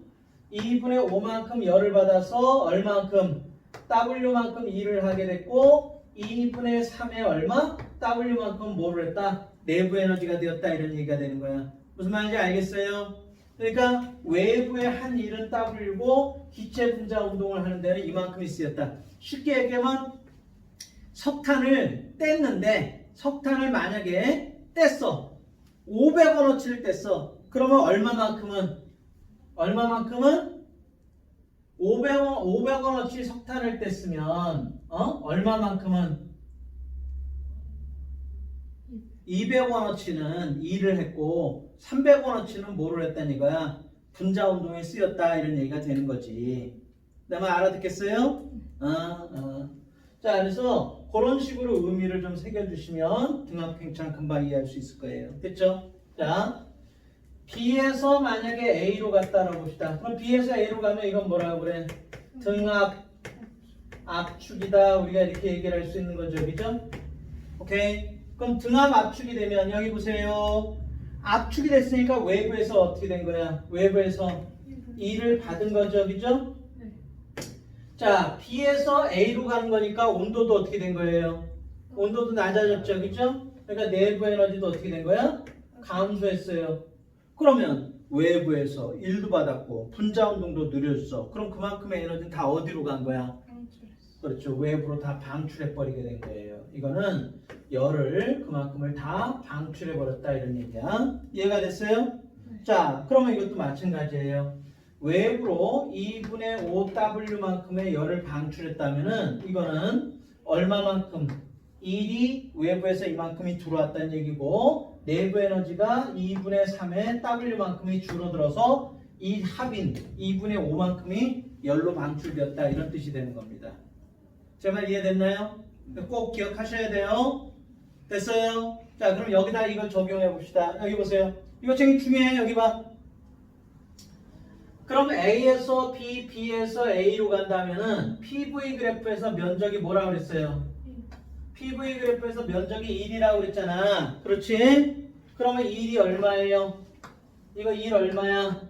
2분의 5만큼 열을 받아서 얼마만큼 W만큼 일을 하게 됐고 2분의 3의 얼마? W만큼 뭐를 했다? 내부 에너지가 되었다. 이런 얘기가 되는 거야. 무슨 말인지 알겠어요? 그러니까 외부의 한 일은 W고 기체 분자 운동을 하는 데는 이만큼이 쓰였다. 쉽게 얘기하면 석탄을 뗐는데 석탄을 만약에 뗐어. 500원어치를 뗐어. 그러면 얼마만큼은 500원어치 석탄을 뗐으면 얼마만큼은 200원어치는 일을 했고 300원어치는 뭐를 했다는 이거야? 분자 운동에 쓰였다. 이런 얘기가 되는 거지. 내 말 알아듣겠어요? 자, 그래서 그런 식으로 의미를 좀 새겨주시면 등압 팽창 금방 이해할 수 있을 거예요. 됐죠? 자, B에서 만약에 A로 갔다라고 봅시다. 그럼 B에서 A로 가면 이건 뭐라고 그래? 등압 압축이다. 우리가 이렇게 얘기를 할 수 있는 거죠. 그죠? 오케이. 그럼 등압 압축이 되면 여기 보세요. 압축이 됐으니까 외부에서 어떻게 된 거야? 외부에서 E를 받은 거죠. 그죠? 네. 자, B에서 A로 가는 거니까 온도도 어떻게 된 거예요? 온도도 낮아졌죠. 그죠? 그러니까 내부 에너지도 어떻게 된 거야? 감소했어요. 그러면 외부에서 일도 받았고 분자 운동도 느려졌어. 그럼 그만큼의 에너지는 다 어디로 간 거야? 방출했어. 그렇죠. 외부로 다 방출해 버리게 된 거예요. 이거는 열을 그만큼을 다 방출해 버렸다 이런 얘기야. 이해가 됐어요? 네. 자, 그러면 이것도 마찬가지예요. 외부로 2분의 5W만큼의 열을 방출했다면은 이거는 얼마만큼? 1이 외부에서 이만큼이 들어왔다는 얘기고 내부 에너지가 2분의 3의 W만큼이 줄어들어서 이 합인 2분의 5만큼이 열로 방출되었다. 이런 뜻이 되는 겁니다. 제 말 이해됐나요? 꼭 기억하셔야 돼요. 됐어요? 자, 그럼 여기다 이걸 적용해 봅시다. 여기 보세요. 이거 되게 중요해요. 여기 봐. 그럼 A에서 B, B에서 A로 간다면은 PV 그래프에서 면적이 뭐라고 그랬어요? PV 그래프에서 면적이 1이라고 그랬잖아. 그렇지? 그러면 1이 얼마예요? 이거 1 얼마야?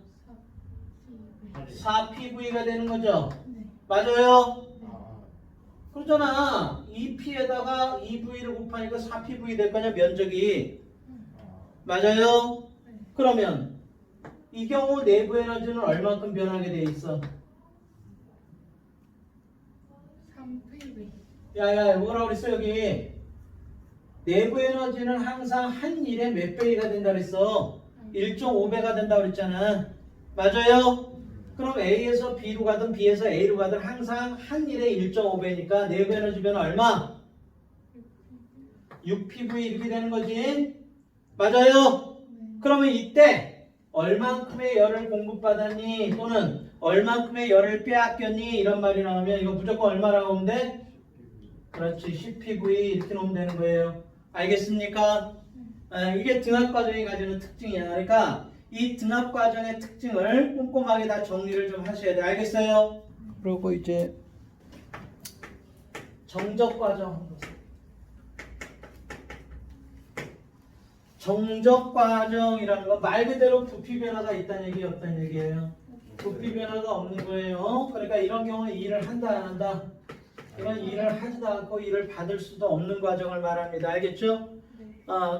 4PV가 되는 거죠? 네. 맞아요? 그렇잖아. 2P에다가 2V를 곱하니까 4PV 될 거냐 면적이. 맞아요? 네. 그러면 이 경우 내부 에너지는 얼만큼 변하게 돼 있어? 3PV. 야야 뭐라고 그랬어 여기? 내부 에너지는 항상 한 일에 몇 배가 된다 그랬어? 1.5배가 된다 그랬잖아. 맞아요? 그럼 A에서 B로 가든 B에서 A로 가든 항상 한 일에 1.5배니까 내부 에너지 변화 얼마? 6PV 이렇게 되는 거지. 맞아요? 네. 그러면 이때 얼만큼의 열을 공급받았니? 또는 얼만큼의 열을 빼앗겼니? 이런 말이 나오면 이거 무조건 얼마라고 하면 돼? 그렇지. 10PV 이렇게 놓으면 되는 거예요. 알겠습니까? 이게 등합과정이 가지는 특징이야. 그러니까 이 등합과정의 특징을 꼼꼼하게 다 정리를 좀 하셔야 돼. 알겠어요? 그리고 이제 정적과정. 정적과정이라는 건 말 그대로 부피 변화가 있다는 얘기 없다는 얘기예요. 부피 변화가 없는 거예요. 그러니까 이런 경우에 일을 한다 안 한다. 이런 일을 하지도 않고 일을 받을 수도 없는 과정을 말합니다. 알겠죠? 네.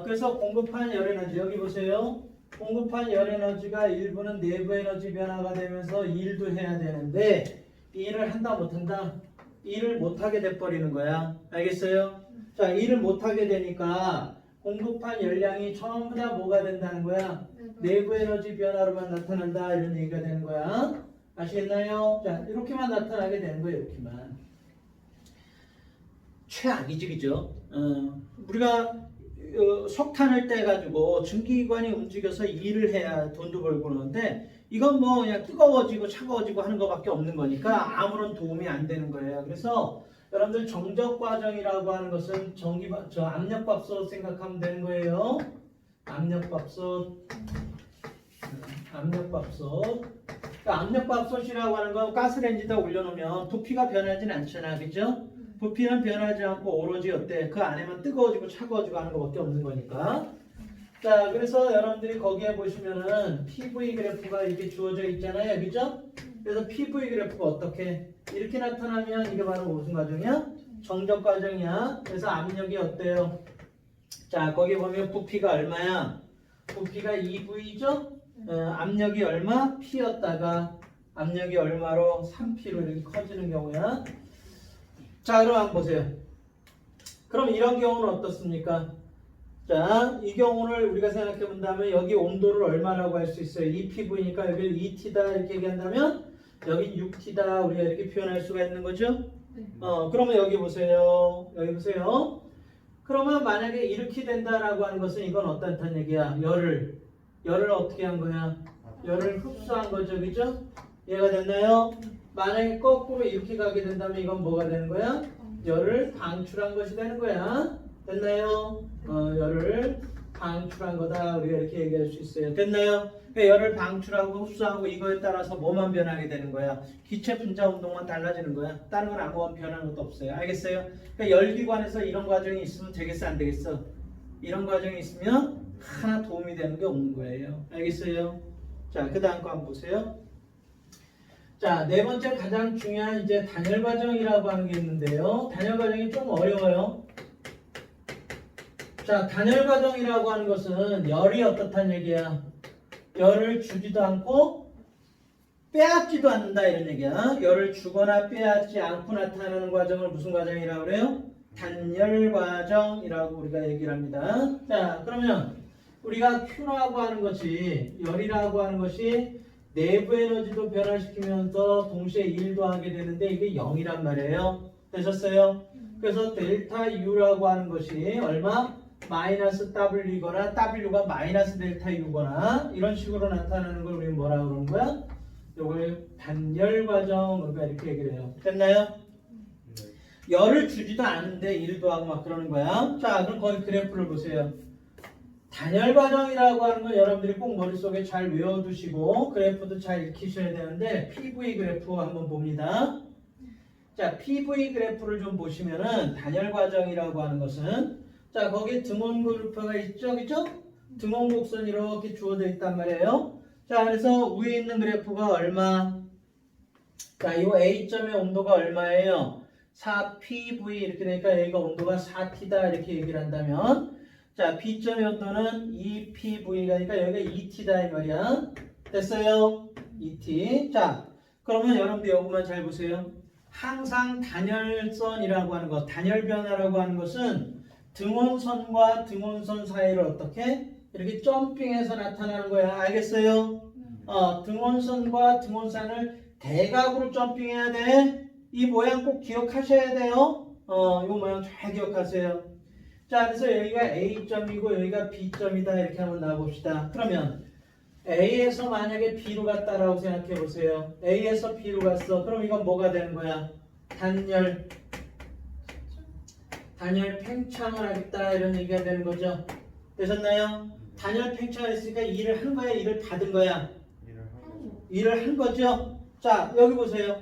그래서 공급한 열에너지 여기 보세요. 공급한 열에너지가 일부는 내부 에너지 변화가 되면서 일도 해야 되는데 일을 한다 못한다? 일을 못하게 돼버리는 거야. 알겠어요? 자, 일을 못하게 되니까 공급한 열량이 전부 다 뭐가 된다는 거야? 내부 에너지 변화로만 나타난다 이런 얘기가 되는 거야. 아시겠나요? 자, 이렇게만 나타나게 되는 거예요. 이렇게만. 최악이지, 그죠? 우리가 석탄을 떼가지고 증기기관이 움직여서 일을 해야 돈도 벌고 그러는데 이건 뭐 그냥 뜨거워지고 차가워지고 하는 것밖에 없는 거니까 아무런 도움이 안 되는 거예요. 그래서 여러분들 정적 과정이라고 하는 것은 압력밥솥 생각하면 되는 거예요. 압력밥솥. 그러니까 압력밥솥이라고 하는 건 가스레인지에다 올려놓으면 부피가 변하진 않잖아, 그죠? 부피는 변하지 않고 오로지 어때? 그 안에만 뜨거워지고 차가워지고 하는 것밖에 없는 거니까. 자, 그래서 여러분들이 거기에 보시면은 PV 그래프가 이렇게 주어져 있잖아요, 그죠? 그래서 PV 그래프가 어떻게? 이렇게 나타나면 이게 바로 무슨 과정이야? 정적 과정이야. 그래서 압력이 어때요? 자, 거기 보면 부피가 얼마야? 부피가 2V죠? 압력이 얼마? P였다가 압력이 얼마로? 3P로 이렇게 커지는 경우야. 자, 그럼 한번 보세요. 그럼 이런 경우는 어떻습니까? 자, 이 경우를 우리가 생각해 본다면 여기 온도를 얼마라고 할 수 있어요? 2PV니까 여기를 2T다 이렇게 얘기한다면 여기 6T다 우리가 이렇게 표현할 수가 있는 거죠? 네. 그러면 여기 보세요. 여기 보세요. 그러면 만약에 이렇게 된다라고 하는 것은 이건 어떻다는 얘기야? 열을 어떻게 한 거야? 열을 흡수한 거죠, 그죠? 이해가 됐나요? 만약에 거꾸로 이렇게 가게 된다면 이건 뭐가 되는 거야? 열을 방출한 것이 되는 거야. 됐나요? 열을 방출한 거다. 우리가 이렇게 얘기할 수 있어요. 됐나요? 그러니까 열을 방출하고 흡수하고 이거에 따라서 뭐만 변하게 되는 거야? 기체 분자 운동만 달라지는 거야. 다른 건 아무런 변하는 것도 없어요. 알겠어요? 그러니까 열기관에서 이런 과정이 있으면 되겠어, 안 되겠어? 이런 과정이 있으면 하나 도움이 되는 게 없는 거예요. 알겠어요? 자, 그 다음 거 한번 보세요. 자, 네 번째 가장 중요한 이제 단열 과정이라고 하는 게 있는데요. 단열 과정이 좀 어려워요. 자, 단열 과정이라고 하는 것은 열이 어떻다는 얘기야? 열을 주지도 않고 빼앗지도 않는다 이런 얘기야. 열을 주거나 빼앗지 않고 나타나는 과정을 무슨 과정이라고 그래요? 단열 과정이라고 우리가 얘기를 합니다. 자, 그러면 우리가 Q라고 하는 것이 열이라고 하는 것이 내부 에너지도 변화시키면서 동시에 일도 하게 되는데 이게 0이란 말이에요. 되셨어요? 그래서 델타 U라고 하는 것이 얼마? 마이너스 W이거나 W가 마이너스 델타 U거나 이런 식으로 나타나는 걸 우리는 뭐라고 그러는 거야? 이걸 단열 과정 우리가 이렇게 얘기를 해요. 됐나요? 열을 주지도 않는데 일도 하고 막 그러는 거야. 자, 그럼 거기 그래프를 보세요. 단열 과정이라고 하는 건 여러분들이 꼭 머릿속에 잘 외워두시고 그래프도 잘 익히셔야 되는데 PV 그래프 한번 봅니다. 자, PV 그래프를 좀 보시면은 단열 과정이라고 하는 것은 자, 거기에 등원 그래프가 있죠, 그죠? 등원 곡선이 이렇게 주어져 있단 말이에요. 자, 그래서 위에 있는 그래프가 얼마? 자, 이 A점의 온도가 얼마예요? 4PV 이렇게 되니까 여기가 온도가 4T다 이렇게 얘기를 한다면 자, B점의 온도는 2PV가니까 여기가 2T다 이 말이야. 됐어요? 2T. 자, 그러면 여러분들 이것만 잘 보세요. 항상 단열선이라고 하는 것, 단열 변화라고 하는 것은 등원선과 등원선 사이를 어떻게? 이렇게 점핑해서 나타나는 거야. 알겠어요? 등원선과 등원선을 대각으로 점핑해야 돼. 이 모양 꼭 기억하셔야 돼요. 이 모양 잘 기억하세요. 자, 그래서 여기가 A점이고 여기가 B점이다 이렇게 한번 나와봅시다. 그러면 A에서 만약에 B로 갔다라고 생각해 보세요. A에서 B로 갔어. 그럼 이건 뭐가 되는 거야? 단열 팽창을 하겠다 이런 얘기가 되는 거죠. 되셨나요? 단열 팽창을 했으니까 일을 한 거야, 일을 받은 거야? 일을 한 거죠. 자, 여기 보세요.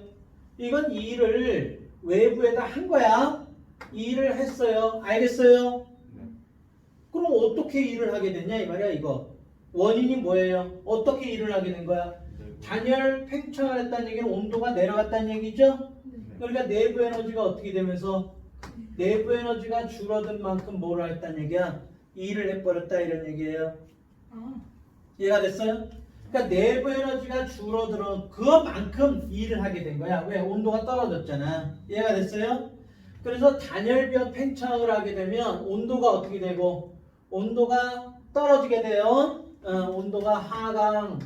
이건 이 일을 외부에다 한 거야. 이 일을 했어요. 알겠어요? 그럼 어떻게 일을 하게 됐냐 이 말이야 이거. 원인이 뭐예요? 어떻게 일을 하게 된 거야? 단열 팽창을 했다는 얘기는 온도가 내려갔다는 얘기죠? 그러니까 내부 에너지가 어떻게 되면서 내부 에너지가 줄어든 만큼 뭘 했다는 얘기야? 일을 해버렸다 이런 얘기예요. 이해가 됐어요? 그러니까 내부 에너지가 줄어들어 그만큼 일을 하게 된 거야. 왜? 온도가 떨어졌잖아. 이해가 됐어요? 그래서 단열변 팽창을 하게 되면 온도가 어떻게 되고 온도가 떨어지게 돼요. 온도가 하강,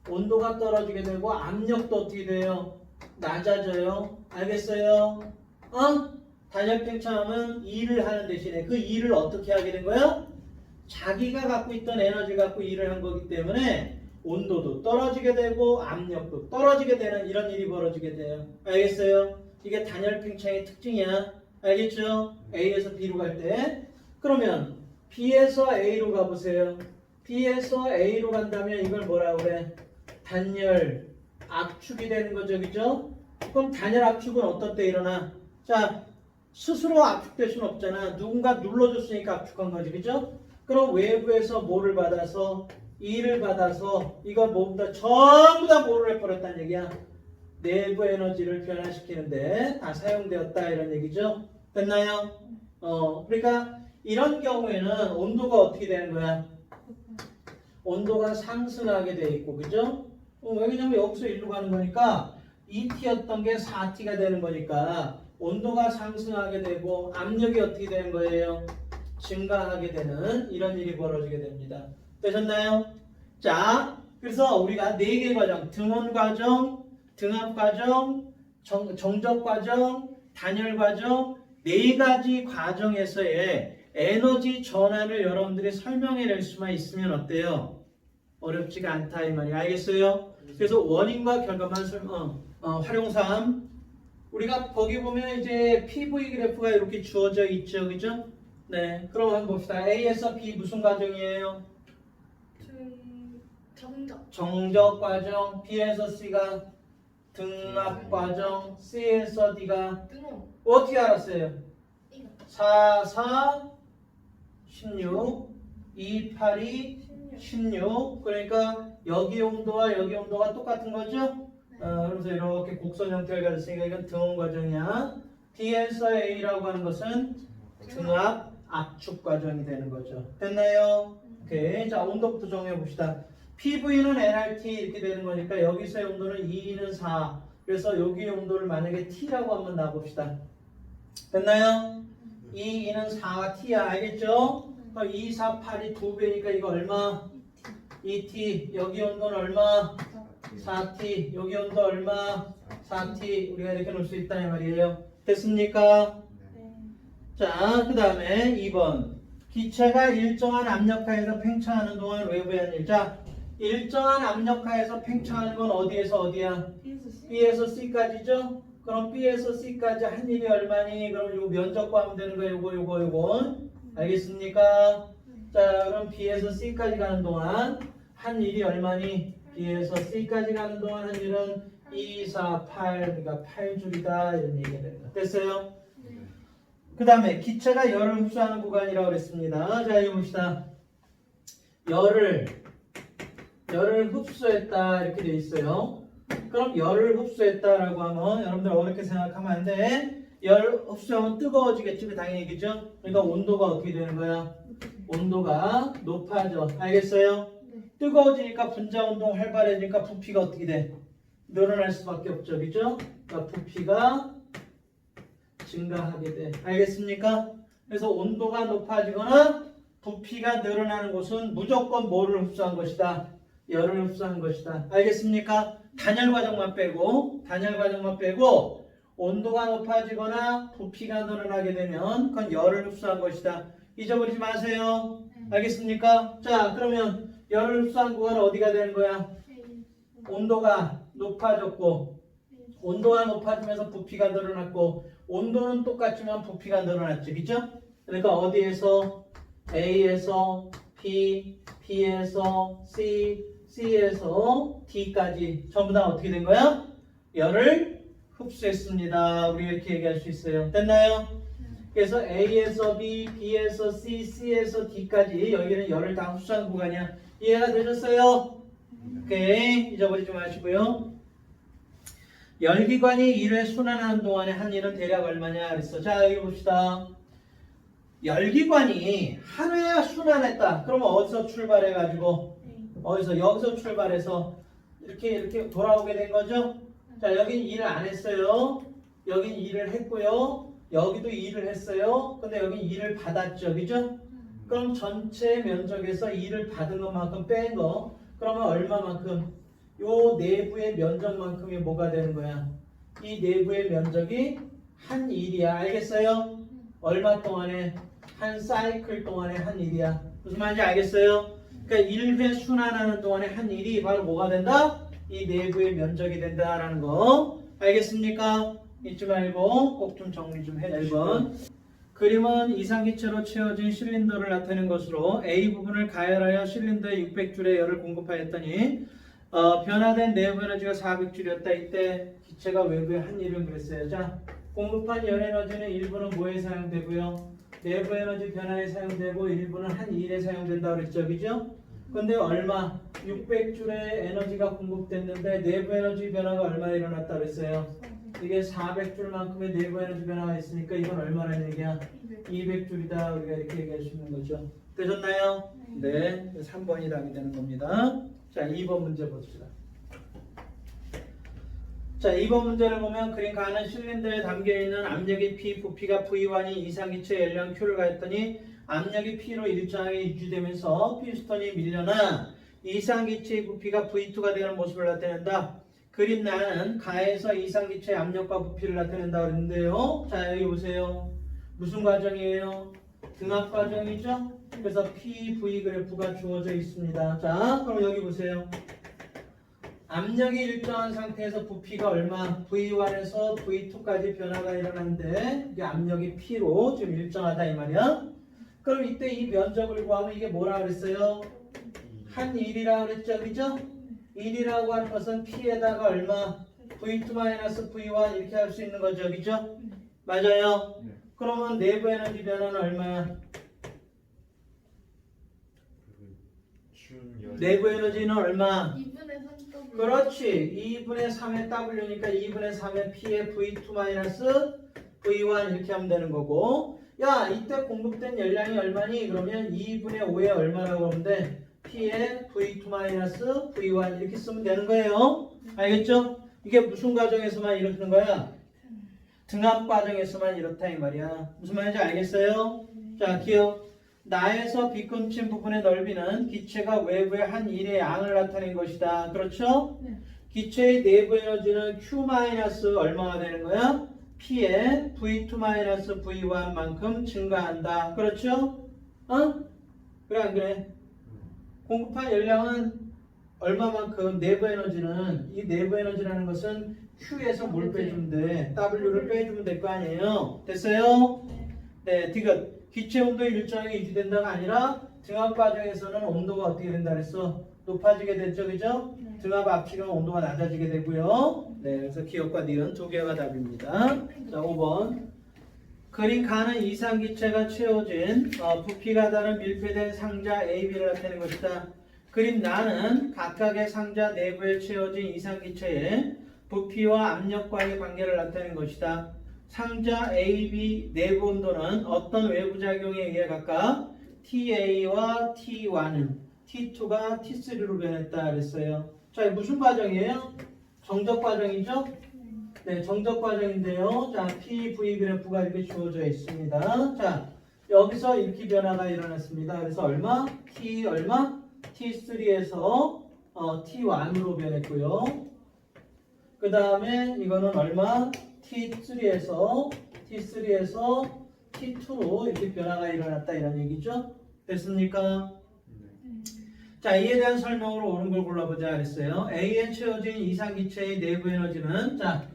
온도가 떨어지게 되고 압력도 어떻게 돼요? 낮아져요. 알겠어요? 단열 팽창하면 일을 하는 대신에 그 일을 어떻게 하게 된 거야? 자기가 갖고 있던 에너지 갖고 일을 한 거기 때문에 온도도 떨어지게 되고 압력도 떨어지게 되는 이런 일이 벌어지게 돼요. 알겠어요? 이게 단열 팽창의 특징이야. 알겠죠? A에서 B로 갈 때. 그러면 B에서 A로 가보세요. B에서 A로 간다면 이걸 뭐라 그래? 단열 압축이 되는 거죠. 그죠? 그럼 단열 압축은 어떤 때 일어나? 자, 스스로 압축될 수는 없잖아. 누군가 눌러줬으니까 압축한 거지. 그죠? 그럼 외부에서 뭐를 받아서 E를 받아서 이걸 모두 다 전부 다 뭐를 해버렸다는 얘기야. 내부 에너지를 변화시키는데 다 사용되었다 이런 얘기죠. 됐나요? 그러니까 이런 경우에는 온도가 어떻게 되는 거야? 온도가 상승하게 돼 있고, 그죠? 왜냐면 여기서 일로 가는 거니까 2T였던 게 4T가 되는 거니까 온도가 상승하게 되고 압력이 어떻게 되는 거예요? 증가하게 되는 이런 일이 벌어지게 됩니다. 되셨나요? 자, 그래서 우리가 4개 과정, 등원 과정, 등압 과정, 정적 과정, 단열 과정 4가지 과정에서의 에너지 전환을 여러분들이 설명해낼 수만 있으면 어때요? 어렵지가 않다 이 말이 알겠어요? 그래서 원인과 결과만 활용 3 우리가 거기 보면 이제 PV 그래프가 이렇게 주어져 있죠, 그죠? 네, 그럼 한번 봅시다. A에서 B 무슨 과정이에요? 정적 과정. B에서 C가 등압 과정. C에서 D가 어떻게 알았어요? 4, 4, 16, 2, 8, 2, 16. 그러니까 여기 온도와 여기 온도가 똑같은 거죠? 그래서 이렇게 곡선 형태를 가졌으니까 이건 등원 과정이야. D에서 A라고 하는 것은 등압, 압축 과정이 되는 거죠. 됐나요? 오케이. 자, 온도부터 정해 봅시다. PV는 nRT 이렇게 되는 거니까 여기서의 온도는 2는 4. 그래서 여기의 온도를 만약에 T라고 한번 놔봅시다. 됐나요? 2는 4T야. 알겠죠? 2, 4, 8이 2배니까 이거 얼마? 2T. 여기 온도는 얼마? 4T. 여기 온도 얼마? 4T. 우리가 이렇게 놓을 수 있다 이 말이에요. 됐습니까? 자, 그 다음에 2번. 기체가 일정한 압력하에서 팽창하는 동안 외부의 한 일. 자, 일정한 압력하에서 팽창하는 건 어디에서 어디야? B에서 C까지죠? 그럼 B에서 C까지 한 일이 얼마니? 그럼 이거 면적 구하면 되는 거예요. 요거. 알겠습니까? 자, 그럼 B에서 C까지 가는 동안 한 일이 얼마니? B에서 C까지 가는 동안 한 일은 2, 4, 8. 그러니까 8줄이다. 이런 얘기가 됩니다. 됐어요? 그 다음에 기체가 열을 흡수하는 구간이라고 그랬습니다. 자, 이거 봅시다. 열을 흡수했다 이렇게 돼 있어요. 그럼 열을 흡수했다라고 하면 여러분들 어렵게 생각하면 안 돼. 열 흡수하면 뜨거워지겠지, 당연히 그죠? 그러니까 온도가 어떻게 되는 거야? 온도가 높아져. 알겠어요? 뜨거워지니까 분자 운동 활발해지니까 부피가 어떻게 돼? 늘어날 수밖에 없죠, 그죠? 그러니까 부피가 증가하게 돼. 알겠습니까? 그래서 온도가 높아지거나 부피가 늘어나는 곳은 무조건 뭐를 흡수한 것이다? 열을 흡수한 것이다. 알겠습니까? 단열 과정만 빼고 온도가 높아지거나 부피가 늘어나게 되면 그건 열을 흡수한 것이다. 잊어버리지 마세요. 알겠습니까? 자, 그러면 열을 흡수한 구간은 어디가 되는 거야? 온도가 높아졌고, 온도가 높아지면서 부피가 늘어났고, 온도는 똑같지만 부피가 늘어났죠. 그죠? 그러니까 어디에서? A에서 B, B에서 C, C에서 D까지 전부 다 어떻게 된 거야? 열을 흡수했습니다. 우리 이렇게 얘기할 수 있어요. 됐나요? 그래서 A에서 B, B에서 C, C에서 D까지 여기는 열을 다 흡수한 구간이야. 이해가 되셨어요? 오케이. 잊어버리지 마시고요. 열기관이 1회 순환하는 동안에 한 일은 대략 얼마냐 그랬어. 자, 여기 봅시다. 열기관이 한 회 순환했다. 그러면 어디서 출발해가지고 여기서 출발해서 이렇게 돌아오게 된 거죠. 자, 여긴 일을 안 했어요. 여긴 일을 했고요. 여기도 일을 했어요. 근데 여긴 일을 받았죠. 그죠? 그럼 전체 면적에서 일을 받은 것만큼 뺀 거. 그러면 얼마만큼? 요 내부의 면적만큼이 뭐가 되는 거야? 이 내부의 면적이 한 일이야. 알겠어요? 얼마 동안에? 한 사이클 동안에 한 일이야. 무슨 말인지 알겠어요? 그러니까 1회 순환하는 동안에 한 일이 바로 뭐가 된다? 이 내부의 면적이 된다라는 거. 알겠습니까? 잊지 말고 꼭 좀 정리 좀 해주시고. 1번. 그림은 이상기체로 채워진 실린더를 나타낸 것으로 A 부분을 가열하여 실린더에 600줄의 열을 공급하였더니 변화된 내부 에너지가 400줄이었다. 이때 기체가 외부에 한 일을 그랬어요. 자, 공급한 열 에너지는 일부는 뭐에 사용되고요? 내부 에너지 변화에 사용되고 일부는 한 일에 사용된다고 그랬죠. 그죠? 근데 얼마? 600줄의 에너지가 공급됐는데 내부 에너지 변화가 얼마 일어났다 그랬어요? 이게 400줄만큼의 내부 에너지 변화가 있으니까 이건 얼마라는 얘기야? 200줄이다. 우리가 이렇게 얘기할 수 있는 거죠. 되셨나요? 네. 3번이 답이 되는 겁니다. 자, 2번 문제 봅시다. 자, 2번 문제를 보면 그림 가는 실린더에 담겨있는 압력이 P, 부피가 V1이 이상기체 연량 Q를 가했더니 압력이 P로 일정하게 유지되면서 피스톤이 밀려나 이상기체의 부피가 V2가 되는 모습을 나타낸다. 그림 나는 가에서 이상기체의 압력과 부피를 나타낸다 그랬는데요. 자, 여기 보세요. 무슨 과정이에요? 등압 과정이죠? 그래서 PV 그래프가 주어져 있습니다. 자, 그럼 여기 보세요. 압력이 일정한 상태에서 부피가 얼마? V1에서 V2까지 변화가 일어났는데 이게 압력이 P로 지금 일정하다 이 말이야. 그럼 이때 이 면적을 구하면 이게 뭐라 그랬어요? 한 1이라고 그랬죠. 그죠? 1이라고 하는 것은 P에다가 얼마? V2-V1 이렇게 할 수 있는 거죠. 그죠? 맞아요? 그러면 내부 에너지 변화는 얼마야? 내부 에너지는 얼마? 2분의 3W. 그렇지. 2분의 3의 W니까 2분의 3의 P의 V2-V1 이렇게 하면 되는 거고. 야, 이때 공급된 열량이 얼마니? 그러면 2분의 5에 얼마라고 하면 돼? P의 V2-V1 이렇게 쓰면 되는 거예요. 알겠죠? 이게 무슨 과정에서만 이렇는 거야? 등압 과정에서만 이렇다 이 말이야. 무슨 말인지 알겠어요? 자, 기억. 나에서 비꿈친 부분의 넓이는 기체가 외부의 한 일의 양을 나타낸 것이다. 그렇죠? 네. 기체의 내부 에너지는 Q- 얼마가 되는 거야? P의 V2-V1만큼 증가한다. 그렇죠? 그래 안 그래? 공급한 열량은 얼마만큼 내부 에너지는 이 내부 에너지라는 것은 Q에서 뭘 빼주면 돼? W를 빼주면 될 거 아니에요? 됐어요? 네, 디귿. 기체 온도 일정하게 유지된다가 아니라 등압 과정에서는 온도가 어떻게 된다 그랬어? 높아지게 됐죠, 그죠? 네. 등압 압축이면 온도가 낮아지게 되고요. 네, 그래서 기억과 니은 두 개가 답입니다. 자, 5번. 그림 가는 이상기체가 채워진 부피가 다른 밀폐된 상자 A, B를 나타내는 것이다. 그림 나는 각각의 상자 내부에 채워진 이상기체의 부피와 압력과의 관계를 나타내는 것이다. 상자 A, B 내부 온도는 어떤 외부 작용에 의해 각각 TA와 T1은 T2가 T3로 변했다 그랬어요. 자, 무슨 과정이에요? 정적 과정이죠? 네, 정적 과정인데요. 자, PV 그래프가 이렇게 주어져 있습니다. 자, 여기서 이렇게 변화가 일어났습니다. 그래서 얼마? T 얼마? T3에서 T1으로 변했고요. 그 다음에 이거는 얼마? T3에서 T2로 이렇게 변화가 일어났다 이런 얘기죠. 됐습니까? 자, 이에 대한 설명으로 옳은 걸 골라보자 그랬어요. A에 채워진 이상기체의 내부 에너지는 자,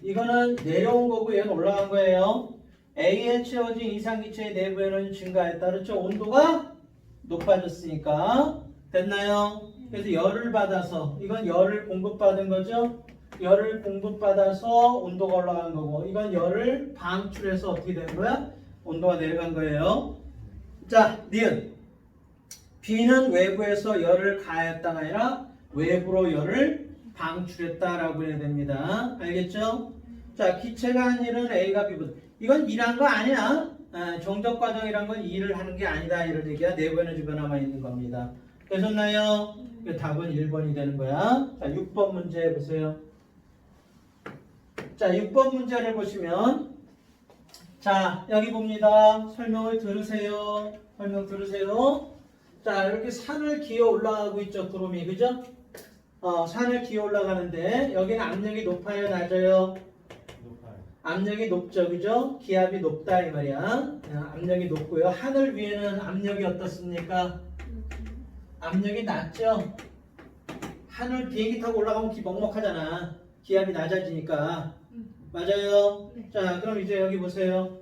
이거는 내려온 거고 얘는 올라간 거예요. A에 채워진 이상기체의 내부 에너지 증가했다. 그렇죠? 온도가 높아졌으니까. 됐나요? 그래서 열을 받아서 이건 열을 공급받은 거죠. 열을 공급받아서 온도가 올라간 거고 이건 열을 방출해서 어떻게 된 거야? 온도가 내려간 거예요. 자, 니은 B는 외부에서 열을 가했다가 아니라 외부로 열을 방출했다라고 해야 됩니다. 알겠죠? 자, 기체가 한 일은 A가 B보다 이건 일한 거 아니야. 정적 과정이란 건 일을 하는 게 아니다 이런 얘기야. 내부 에너지 변화만 있는 겁니다. 되셨나요? 답은 1번이 되는 거야. 자, 6번 문제 해보세요. 자, 6번 문제를 보시면 자, 여기 봅니다. 설명을 들으세요. 설명 들으세요. 자, 이렇게 산을 기어 올라가고 있죠. 구름이. 그죠? 산을 기어 올라가는데 여기는 압력이 높아요, 낮아요? 높아요. 압력이 높죠. 그죠? 기압이 높다 이 말이야. 압력이 높고요. 하늘 위에는 압력이 어떻습니까? 압력이 낮죠? 하늘 비행기 타고 올라가면 먹먹하잖아. 기압이 낮아지니까. 맞아요? 네. 자, 그럼 이제 여기 보세요.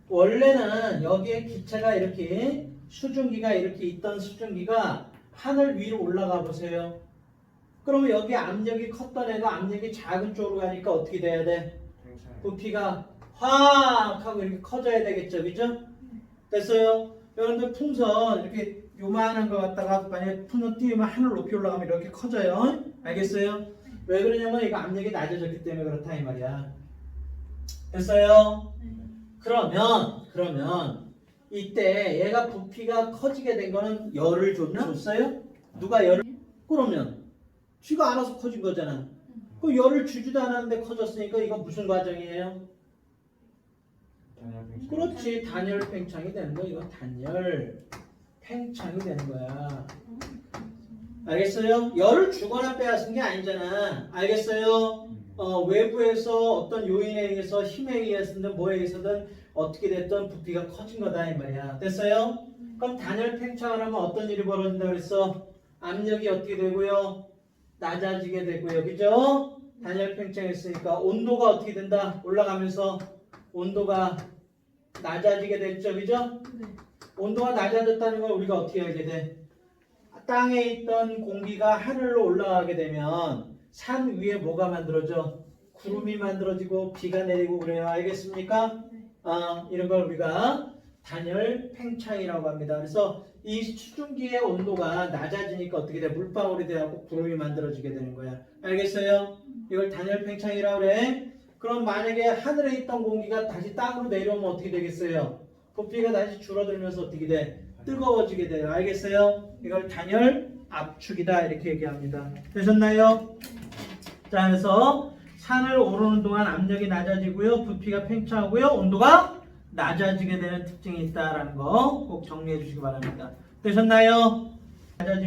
원래는 여기에 기체가 이렇게 수증기가 이렇게 있던 수증기가 하늘 위로 올라가 보세요. 그러면 여기 압력이 컸던 애가 압력이 작은 쪽으로 가니까 어떻게 돼야 돼? 부피가 확 하고 이렇게 커져야 되겠죠. 그죠? 됐어요? 여러분들 풍선 이렇게 요만한 거 갖다가 만약에 풍선 띄우면 하늘 높이 올라가면 이렇게 커져요. 알겠어요? 왜 그러냐면 이거 압력이 낮아졌기 때문에 그렇다 이 말이야. 됐어요? 그러면 이때 얘가 부피가 커지게 된 거는 열을 줬어요? 누가 열을? 그러면 쥐가 알아서 커진 거잖아. 그 열을 주지도 않았는데 커졌으니까 이거 무슨 과정이에요? 그렇지, 단열 팽창이 되는 거야. 이건 단열 팽창이 되는 거야. 알겠어요? 열을 주거나 빼앗은 게 아니잖아. 알겠어요? 외부에서 어떤 요인에 의해서 힘에 의해서든 뭐에 의해서든 어떻게 됐든 부피가 커진 거다 이 말이야. 됐어요? 그럼 단열 팽창을 하면 어떤 일이 벌어진다 그랬어? 압력이 어떻게 되고요? 낮아지게 되고요. 그죠? 단열 팽창했으니까 온도가 어떻게 된다? 올라가면서 온도가 낮아지게 됐죠. 그죠? 네. 온도가 낮아졌다는 걸 우리가 어떻게 알게 돼? 땅에 있던 공기가 하늘로 올라가게 되면 산 위에 뭐가 만들어져? 구름이 만들어지고 비가 내리고 그래요. 알겠습니까? 이런 걸 우리가 단열 팽창이라고 합니다. 그래서 이 수증기의 온도가 낮아지니까 어떻게 돼? 물방울이 돼갖고 구름이 만들어지게 되는 거야. 알겠어요? 이걸 단열 팽창이라고 그래. 그럼 만약에 하늘에 있던 공기가 다시 땅으로 내려오면 어떻게 되겠어요? 부피가 다시 줄어들면서 어떻게 돼? 뜨거워지게 돼요. 알겠어요? 이걸 단열 압축이다 이렇게 얘기합니다. 되셨나요? 자, 그래서 산을 오르는 동안 압력이 낮아지고요. 부피가 팽창하고요. 온도가 낮아지게 되는 특징이 있다라는 거 꼭 정리해 주시기 바랍니다. 되셨나요?